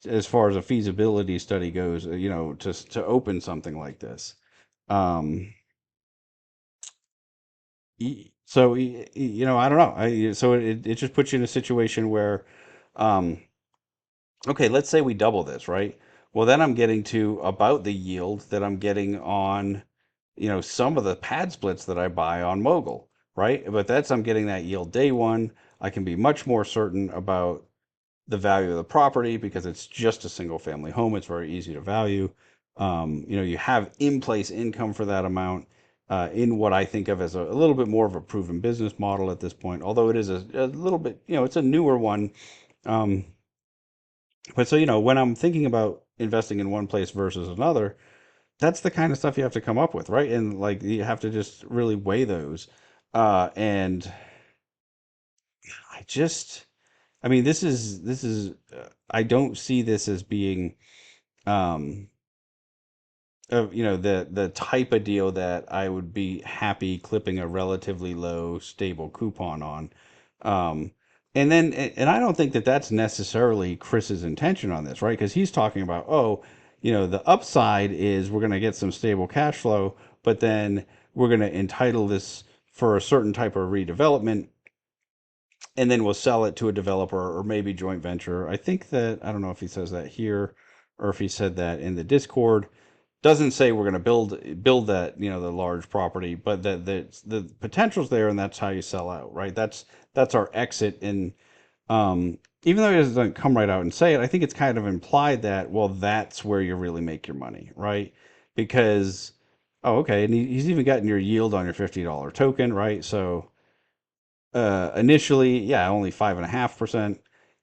as far as a feasibility study goes, to open something like this. Um, I don't know. So it just puts you in a situation where, um, okay, let's say we double this, right? Well, then I'm getting to about the yield that I'm getting on, some of the pad splits that I buy on Mogul, right? But I'm getting that yield day one. I can be much more certain about the value of the property because it's just a single family home. It's very easy to value. You have in place income for that amount in what I think of as a little bit more of a proven business model at this point, although it is a little bit, it's a newer one. Um, but so, when I'm thinking about investing in one place versus another, that's the kind of stuff you have to come up with, right? And like you have to just really weigh those. And I just, I mean, I don't see this as being, um, the type of deal that I would be happy clipping a relatively low stable coupon on. Um, and I don't think that that's necessarily Chris's intention on this, right? Because he's talking about, oh, the upside is we're going to get some stable cash flow, but then we're going to entitle this for a certain type of redevelopment, and then we'll sell it to a developer or maybe joint venture. I think that I don't know if he says that here or if he said that in the Discord. Doesn't say we're going to build that the large property, but the potential's there, and that's how you sell out, right? That's our exit. And even though he doesn't come right out and say it, I think it's kind of implied that well, that's where you really make your money, right? Because oh, okay, and he's even gotten your yield on your $50 token, right? So initially, yeah, only 5.5%,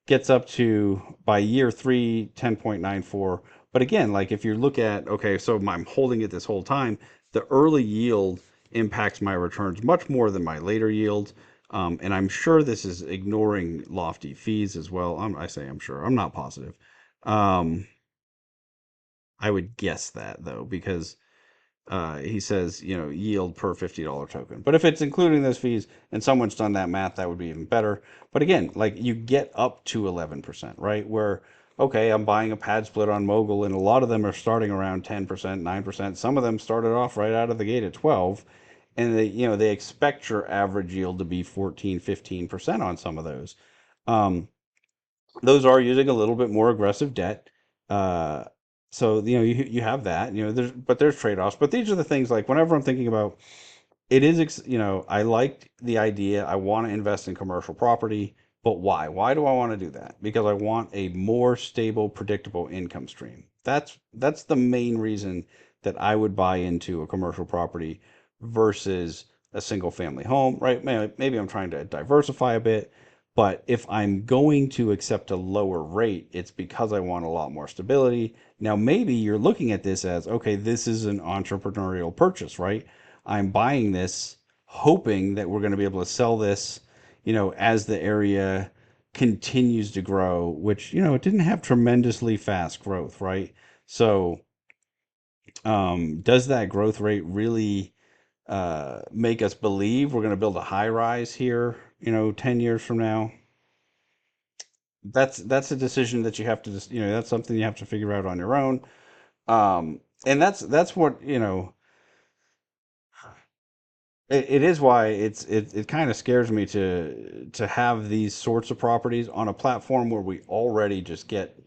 gets up to by year three, 10.94. But again, like if you look at, okay, so I'm holding it this whole time, the early yield impacts my returns much more than my later yield. And I'm sure this is ignoring lofty fees as well. I say I'm sure. I'm not positive. Um, I would guess that though, because he says, yield per $50 token. But if it's including those fees and someone's done that math, that would be even better. But again, like you get up to 11%, right? Where, okay, I'm buying a pad split on Mogul, and a lot of them are starting around 10%, 9%. Some of them started off right out of the gate at 12, and they expect your average yield to be 14, 15% on some of those. Um, those are using a little bit more aggressive debt. Uh, so you have that. There's trade-offs. But these are the things like whenever I'm thinking about it is, I like the idea. I want to invest in commercial property, but why? Why do I want to do that? Because I want a more stable, predictable income stream. That's the main reason that I would buy into a commercial property versus a single family home, right? Maybe I'm trying to diversify a bit, but if I'm going to accept a lower rate, it's because I want a lot more stability. Now, maybe you're looking at this as, okay, this is an entrepreneurial purchase, right? I'm buying this hoping that we're going to be able to sell this, as the area continues to grow, which, it didn't have tremendously fast growth, right? So, does that growth rate really make us believe we're going to build a high rise here, 10 years from now? That's a decision that you have to just, that's something you have to figure out on your own. And that's what, it is why it kind of scares me to have these sorts of properties on a platform where we already just get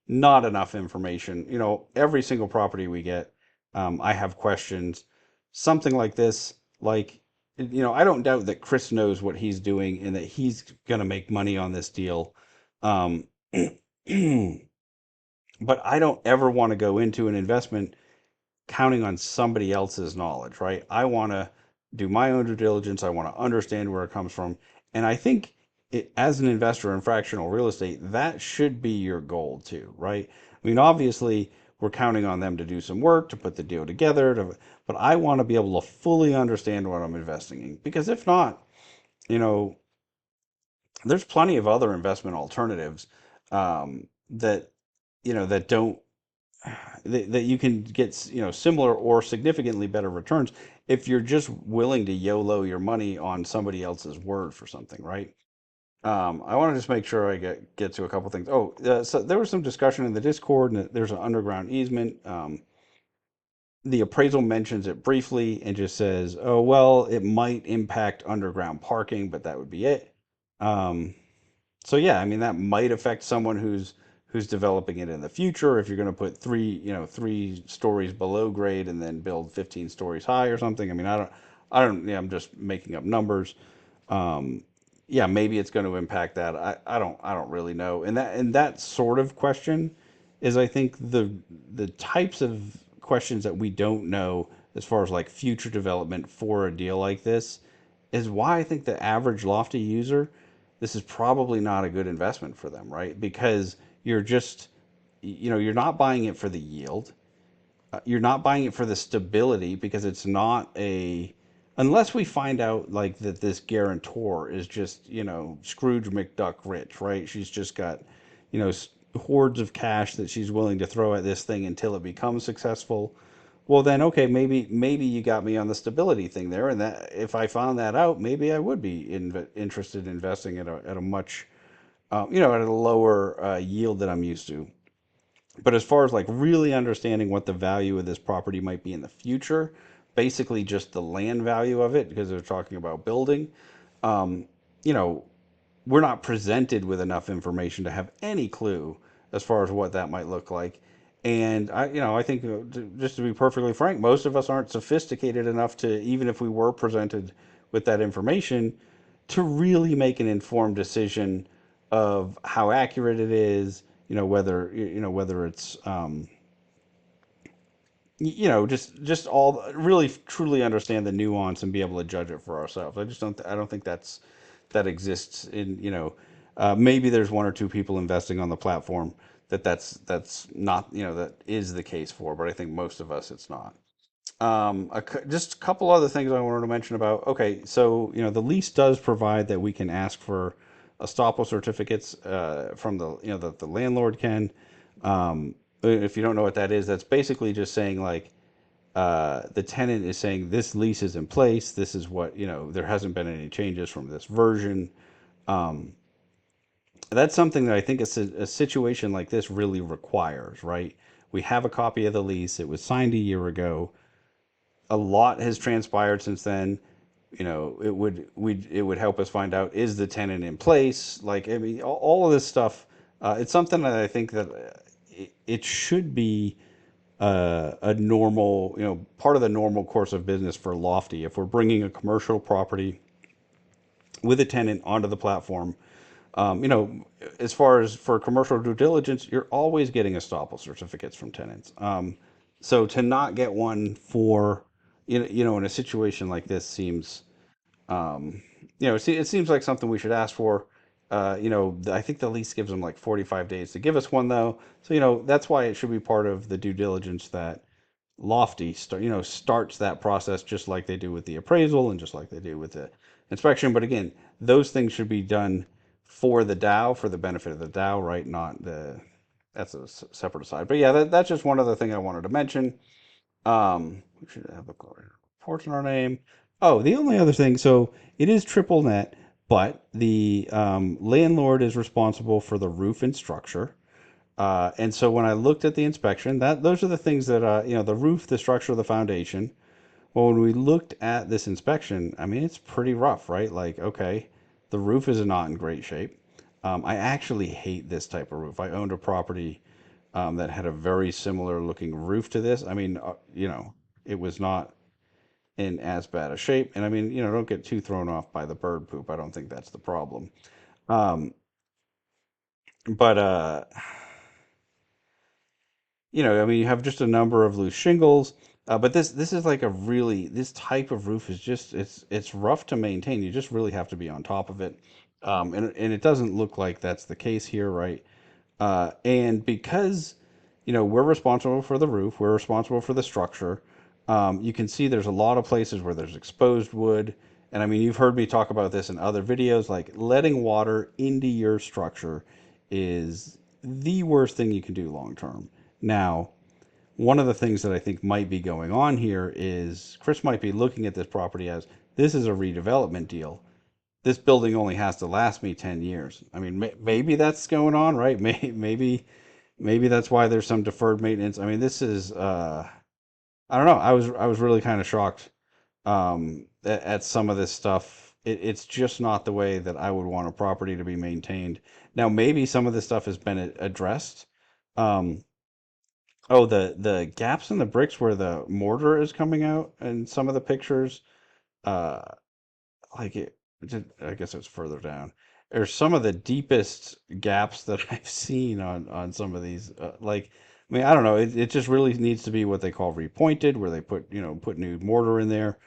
not enough information. Every single property we get, I have questions. Something like this, like, I don't doubt that Chris knows what he's doing and that he's gonna make money on this deal. Um, but I don't ever want to go into an investment counting on somebody else's knowledge, right? I want to do my own due diligence. I want to understand where it comes from. And I think as an investor in fractional real estate, that should be your goal too, right? I mean, obviously, we're counting on them to do some work to put the deal together, but I want to be able to fully understand what I'm investing in because if not, you know, there's plenty of other investment alternatives that that don't that you can get similar or significantly better returns if you're just willing to YOLO your money on somebody else's word for something, right? I want to just make sure I get to a couple things. Oh, so there was some discussion in the Discord, and there's an underground easement. The appraisal mentions it briefly and just says, "Oh well, it might impact underground parking, but that would be it." Um, so yeah, I mean that might affect someone who's developing it in the future. If you're going to put three stories below grade and then build 15 stories high or something. I mean, I don't. Yeah, I'm just making up numbers. Um, yeah, maybe it's going to impact that. I don't really know. And that sort of question is, I think, the types of questions that we don't know as far as like future development for a deal like this is why I think the average Lofty user, this is probably not a good investment for them, right? Because you're just, you're not buying it for the yield. You're not buying it for the stability because it's not unless we find out like that this guarantor is just, Scrooge McDuck rich, right? She's just got, you know, hordes of cash that she's willing to throw at this thing until it becomes successful. Well, then, okay, maybe you got me on the stability thing there, and that if I found that out, maybe I would be interested in investing at a much, at a lower yield that I'm used to. But as far as like really understanding what the value of this property might be in the future, basically just the land value of it, because they're talking about building, um, you know, we're not presented with enough information to have any clue as far as what that might look like. And I think just to be perfectly frank, most of us aren't sophisticated enough to, even if we were presented with that information, to really make an informed decision of how accurate it is. Whether it's just all really truly understand the nuance and be able to judge it for ourselves. I don't think that exists in, maybe there's one or two people investing on the platform that's not, that is the case for, but I think most of us it's not. Just a couple other things I wanted to mention about. Okay, so the lease does provide that we can ask for estoppel certificates from the landlord can. If you don't know what that is, that's basically just saying like the tenant is saying this lease is in place. This is what there hasn't been any changes from this version. Um, that's something that I think a situation like this really requires, right? We have a copy of the lease. It was signed a year ago. A lot has transpired since then. It would help us find out, is the tenant in place? Like, I mean, all of this stuff. It's something that I think that it should be a normal, part of the normal course of business for Lofty. If we're bringing a commercial property with a tenant onto the platform, um, you know, as far as for commercial due diligence, you're always getting estoppel certificates from tenants. So to not get one for, in a situation like this seems, um, it seems like something we should ask for. I think the lease gives them like 45 days to give us one though. So, that's why it should be part of the due diligence that starts that process just like they do with the appraisal and just like they do with the inspection. But again, those things should be done for the DAO, for the benefit of the DAO, right? Not the That's a separate aside. But yeah, that's just one other thing I wanted to mention. We should have a report in our name. Oh, the only other thing, so it is triple net, but the landlord is responsible for the roof and structure. And so when I looked at the inspection, that those are the things that the roof, the structure, the foundation. Well, when we looked at this inspection, I mean, it's pretty rough, right? Like, okay, the roof is not in great shape. I actually hate this type of roof. I owned a property that had a very similar looking roof to this. I mean, it was not in as bad a shape. And I mean, don't get too thrown off by the bird poop. I don't think that's the problem. Um, but I mean, you have just a number of loose shingles. But this is like this type of roof is just it's rough to maintain. You just really have to be on top of it. And it doesn't look like that's the case here, right? And because we're responsible for the roof, we're responsible for the structure. You can see there's a lot of places where there's exposed wood. And I mean, you've heard me talk about this in other videos. Like letting water into your structure is the worst thing you can do long term. Now, one of the things that I think might be going on here is Chris might be looking at this property as this is a redevelopment deal. This building only has to last me 10 years. I mean, maybe that's going on, right? Maybe that's why there's some deferred maintenance. I mean, this is I don't know. I was really kind of shocked at some of this stuff. It's just not the way that I would want a property to be maintained. Now, maybe some of this stuff has been addressed. Um, Oh, the gaps in the bricks where the mortar is coming out in some of the pictures, uh, like I guess it's further down. There's some of the deepest gaps that I've seen on some of these. I mean, I don't know. It just really needs to be what they call repointed, where they put new mortar in there.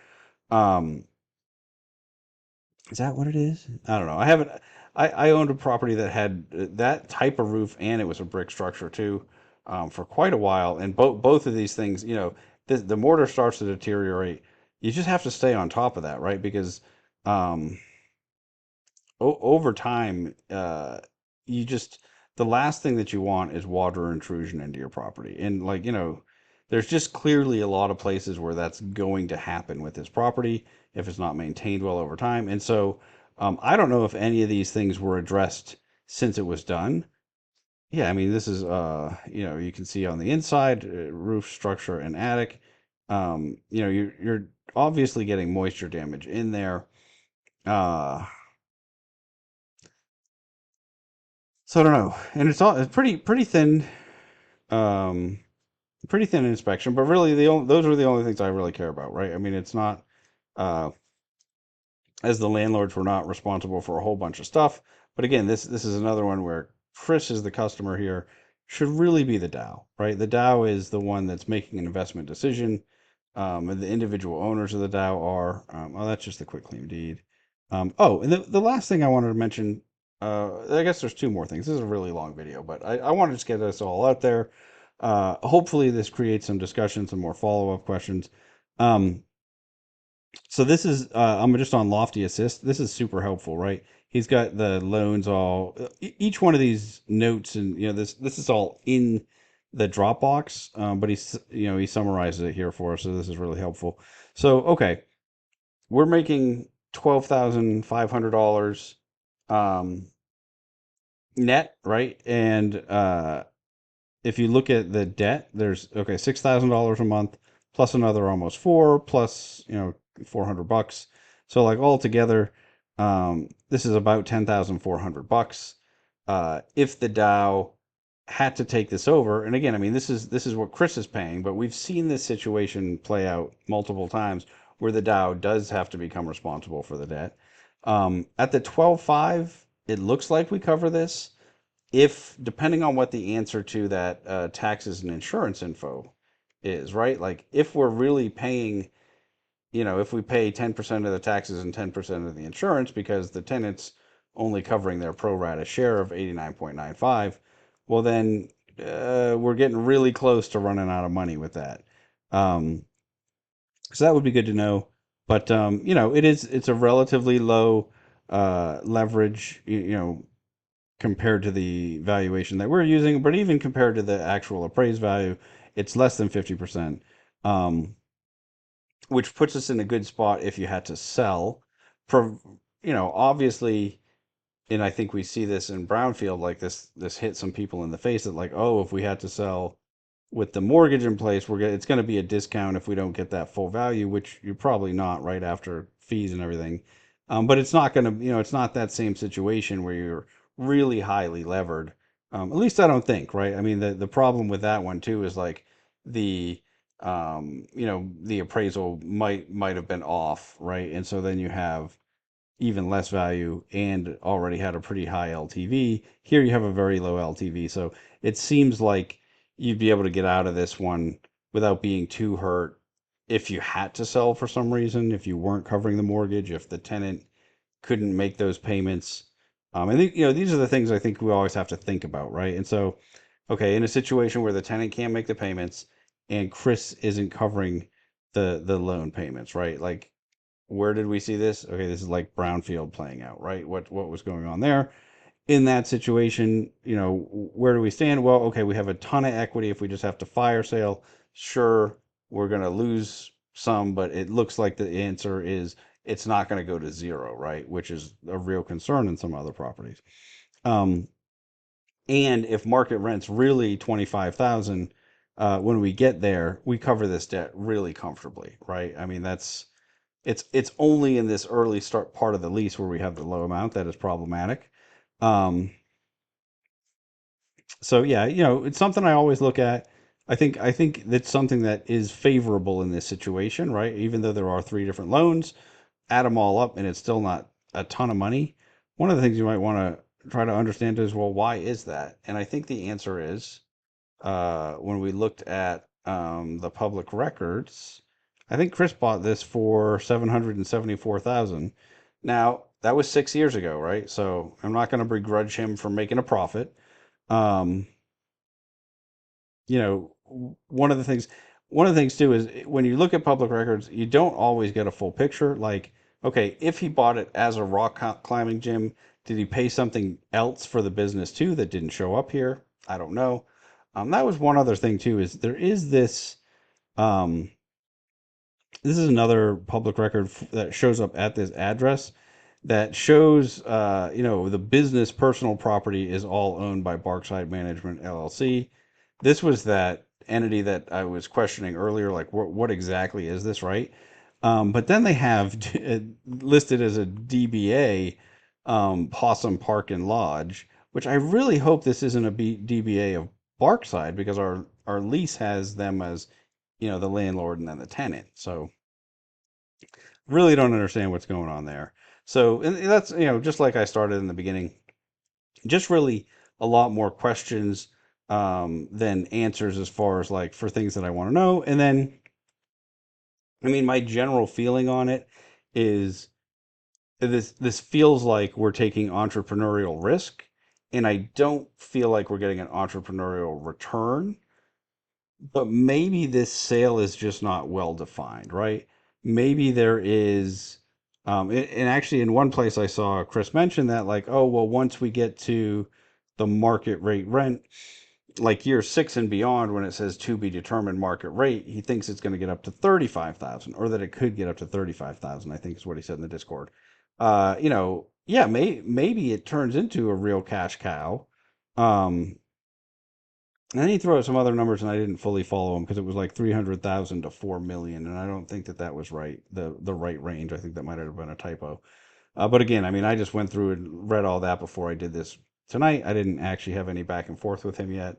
Um, is that what it is? I don't know. I haven't. I owned a property that had that type of roof, and it was a brick structure too, for quite a while. And both of these things, the mortar starts to deteriorate. You just have to stay on top of that, right? Because um, over time, you just the last thing that you want is water intrusion into your property. And there's just clearly a lot of places where that's going to happen with this property if it's not maintained well over time. And so I don't know if any of these things were addressed since it was done. Yeah, I mean, this is you can see on the inside, roof structure and attic. You're obviously getting moisture damage in there. Uh, so I don't know, and it's pretty thin, um, pretty thin inspection. But really, those are the only things I really care about, right? I mean, it's not uh, as the landlords were not responsible for a whole bunch of stuff. But again, this is another one where Chris is the customer here, should really be the DAO, right? The DAO is the one that's making an investment decision, and the individual owners of the DAO are. Oh, that's just the quick claim deed. And the last thing I wanted to mention, I guess there's two more things. This is a really long video, but I want to just get this all out there. hopefully this creates some discussion, some more follow-up questions. Um, so this is I'm just on Lofty Assist. This is super helpful, right? He's got the loans all each one of these notes, and this is all in the Dropbox, but he summarizes it here for us, so this is really helpful. So okay, we're making $12,500 um, net, right? And if you look at the debt, there's okay, $6,000 a month plus another almost four plus 400 bucks. So like all together, this is about $10,400. If the Dow had to take this over, and again, I mean this is what Chris is paying, but we've seen this situation play out multiple times where the Dow does have to become responsible for the debt. At the 12.5, it looks like we cover this if depending on what the answer to that taxes and insurance info is, right? Like if we're really paying, if we pay 10% of the taxes and 10% of the insurance because the tenant's only covering their pro rata share of 89.95, well then we're getting really close to running out of money with that. Um, so that would be good to know. But it's a relatively low leverage, compared to the valuation that we're using, but even compared to the actual appraised value, it's less than 50%, um, which puts us in a good spot if you had to sell. For obviously, and I think we see this in Brownfield, like this hit some people in the face that like, oh, if we had to sell with the mortgage in place, it's going to be a discount if we don't get that full value, which you're probably not right after fees and everything. But it's not going to, it's not that same situation where you're really highly levered. At least I don't think, right? I mean, the problem with that one too is like the, the appraisal might have been off, right? And so then you have even less value and already had a pretty high LTV. Here you have a very low LTV. So it seems like you'd be able to get out of this one without being too hurt if you had to sell for some reason, if you weren't covering the mortgage, if the tenant couldn't make those payments. I think, these are the things I think we always have to think about, right? And so, okay, in a situation where the tenant can't make the payments and Chris isn't covering the loan payments, right? Like where did we see this? Okay, this is like Brownfield playing out, right? What was going on there? In that situation, where do we stand? Well, okay, we have a ton of equity. If we just have to fire sale, sure, we're going to lose some, but it looks like the answer is it's not going to go to zero, right? Which is a real concern in some other properties. Um, and if market rent's really 25,000, when we get there, we cover this debt really comfortably, right? I mean, it's only in this early start part of the lease where we have the low amount that is problematic. Um, so yeah, it's something I always look at. I think that's something that is favorable in this situation, right? Even though there are three different loans, add them all up, and it's still not a ton of money. One of the things you might want to try to understand is, well, why is that? And I think the answer is when we looked at the public records, I think Chris bought this for 774,000. Now that was 6 years ago, right? So I'm not going to begrudge him for making a profit. Um, one of the things too is when you look at public records, you don't always get a full picture. Like, okay, if he bought it as a rock climbing gym, did he pay something else for the business too that didn't show up here? I don't know. That was one other thing too, is there is this, um, this is another public record that shows up at this address that shows, the business personal property is all owned by Barkside Management LLC. This was that entity that I was questioning earlier, like what exactly is this, right? But then they have listed as a DBA, Pawsome Park and Lodge, which I really hope this isn't a DBA of Barkside because our lease has them as, the landlord and then the tenant. So really don't understand what's going on there. So and that's, just like I started in the beginning, just really a lot more questions than answers as far as like for things that I want to know. And then, I mean, my general feeling on it is this feels like we're taking entrepreneurial risk, and I don't feel like we're getting an entrepreneurial return. But maybe this sale is just not well defined, right? Maybe there is, and actually, in one place I saw Chris mention that, like, oh, well, once we get to the market rate rent, like year six and beyond, when it says to be determined market rate, he thinks it's going to get up to 35,000, or that it could get up to 35,000. I think is what he said in the Discord. Yeah, maybe it turns into a real cash cow. Um, and then he threw out some other numbers, and I didn't fully follow him because it was like 300,000 to 4 million, and I don't think that that was right. The right range. I think that might have been a typo. But again, I mean, I just went through and read all that before I did this tonight. I didn't actually have any back and forth with him yet.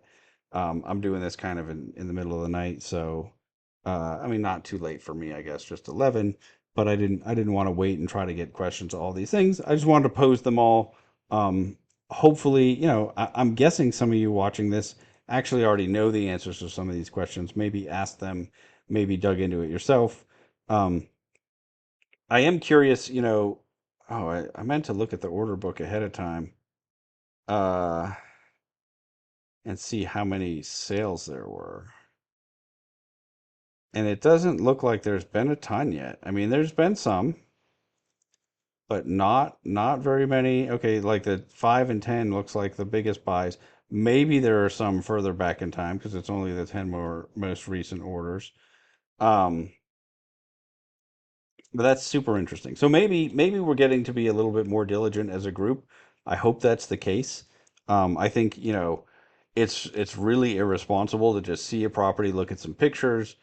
I'm doing this kind of in the middle of the night, so I mean, not too late for me, I guess, just 11. But I didn't want to wait and try to get questions to all these things. I just wanted to pose them all. Hopefully, I'm guessing some of you watching this actually already know the answers to some of these questions. Maybe ask them, maybe dug into it yourself. Um, I am curious, oh, I meant to look at the order book ahead of time, uh, and see how many sales there were. And it doesn't look like there's been a ton yet. I mean, there's been some, but not very many. Okay, like the 5 and 10 looks like the biggest buys. Maybe there are some further back in time because it's only the 10 more most recent orders. Um, But that's super interesting. So maybe we're getting to be a little bit more diligent as a group. I hope that's the case. I think, it's really irresponsible to just see a property, look at some pictures,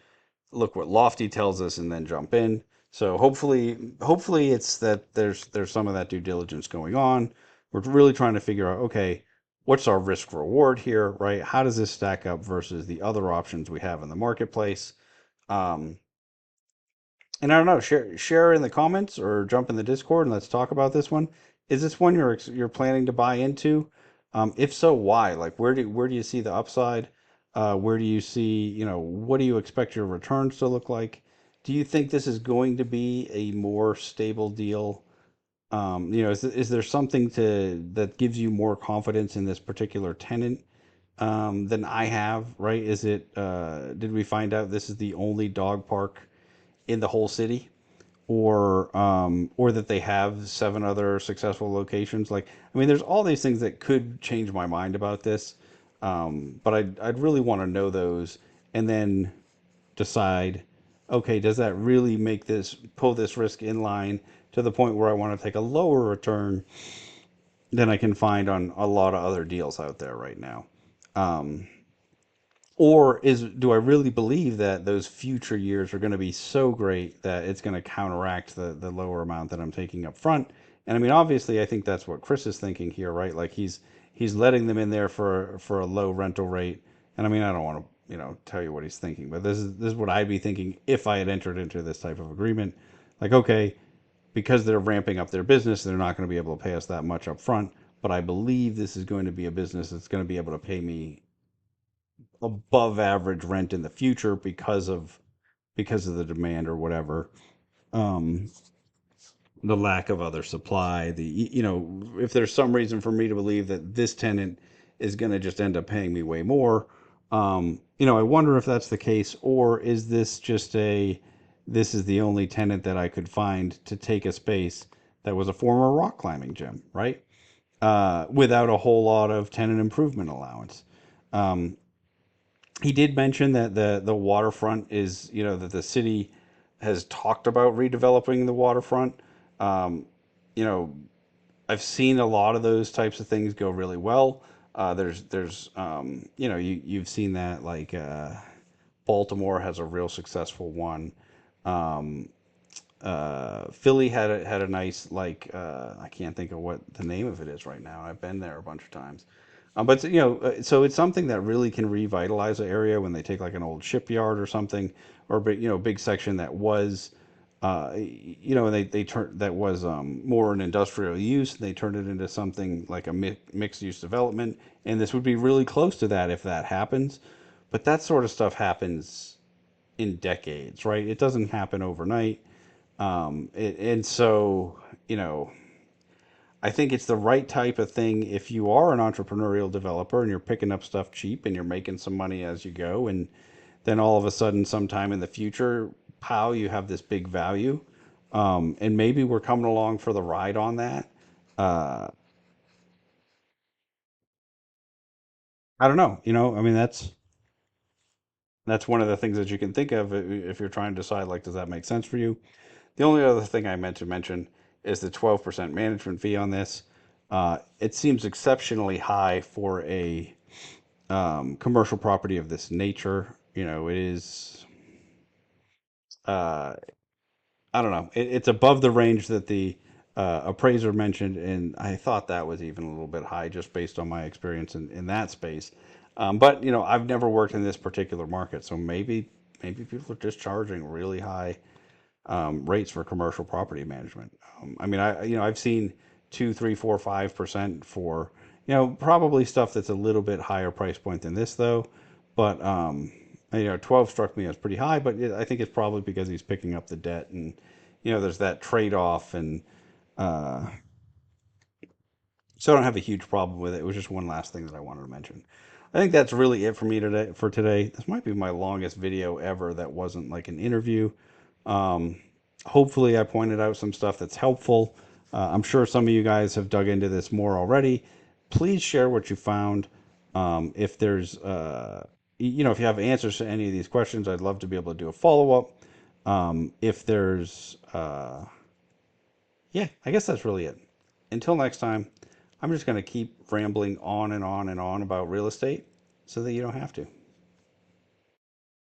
look what Lofty tells us, and then jump in. So hopefully it's that there's some of that due diligence going on. We're really trying to figure out, okay, what's our risk reward here, right? How does this stack up versus the other options we have in the marketplace? Um, and I don't know, share in the comments or jump in the Discord and let's talk about this one. Is this one you're planning to buy into? If so, why? Like, where do you see the upside? Where do you see, what do you expect your returns to look like? Do you think this is going to be a more stable deal? Is there something that gives you more confidence in this particular tenant than I have? Right? Did we find out this is the only dog park in the whole city? Or that they have seven other successful locations. Like, I mean, there's all these things that could change my mind about this, but I'd really want to know those and then decide, okay, does that really make this pull this risk in line to the point where I want to take a lower return than I can find on a lot of other deals out there right now? Um, or do I really believe that those future years are going to be so great that it's going to counteract the lower amount that I'm taking up front? And I mean, obviously, I think that's what Chris is thinking here, right? Like he's letting them in there for a low rental rate. And I mean, I don't want to tell you what he's thinking, but this is what I'd be thinking if I had entered into this type of agreement. Like, okay, because they're ramping up their business, they're not going to be able to pay us that much up front. But I believe this is going to be a business that's going to be able to pay me above average rent in the future because of the demand or whatever. Um, the lack of other supply. If there's some reason for me to believe that this tenant is going to just end up paying me way more, I wonder if that's the case, or is this just this is the only tenant that I could find to take a space that was a former rock climbing gym, right? Without a whole lot of tenant improvement allowance. Um, he did mention that the waterfront is, that the city has talked about redeveloping the waterfront. Um, you know, I've seen a lot of those types of things go really well. There's you've seen that, like, Baltimore has a real successful one. Um, Philly had a nice, like, I can't think of what the name of it is right now. I've been there a bunch of times, but so it's something that really can revitalize an area when they take like an old shipyard or something, or big section that was, they turned that was more an industrial use. They turned it into something like a mixed use development, and this would be really close to that if that happens. But that sort of stuff happens in decades, right? It doesn't happen overnight. And so, you know, I think it's the right type of thing if you are an entrepreneurial developer and you're picking up stuff cheap and you're making some money as you go. And then all of a sudden, sometime in the future, pow, you have this big value. And maybe we're coming along for the ride on that. Uh, I don't know. I mean, that's one of the things that you can think of if you're trying to decide, like, does that make sense for you? The only other thing I meant to mention is the 12% management fee on this. It seems exceptionally high for a commercial property of this nature. It is, uh, I don't know, it's above the range that the appraiser mentioned, and I thought that was even a little bit high just based on my experience in that space. But I've never worked in this particular market, so maybe people are just charging really high rates for commercial property management. I mean, I've seen 2, 3, 4, 5% for probably stuff that's a little bit higher price point than this though. But 12 struck me as pretty high, but I think it's probably because he's picking up the debt, and there's that trade off, and uh, so I don't have a huge problem with it. It was just one last thing that I wanted to mention. I think that's really it for me today. For today, this might be my longest video ever that wasn't like an interview. Um, Hopefully, I pointed out some stuff that's helpful. I'm sure some of you guys have dug into this more already. Please share what you found. If there's, if you have answers to any of these questions, I'd love to be able to do a follow up. If there's, yeah, I guess that's really it. Until next time, I'm just going to keep rambling on and on and on about real estate so that you don't have to.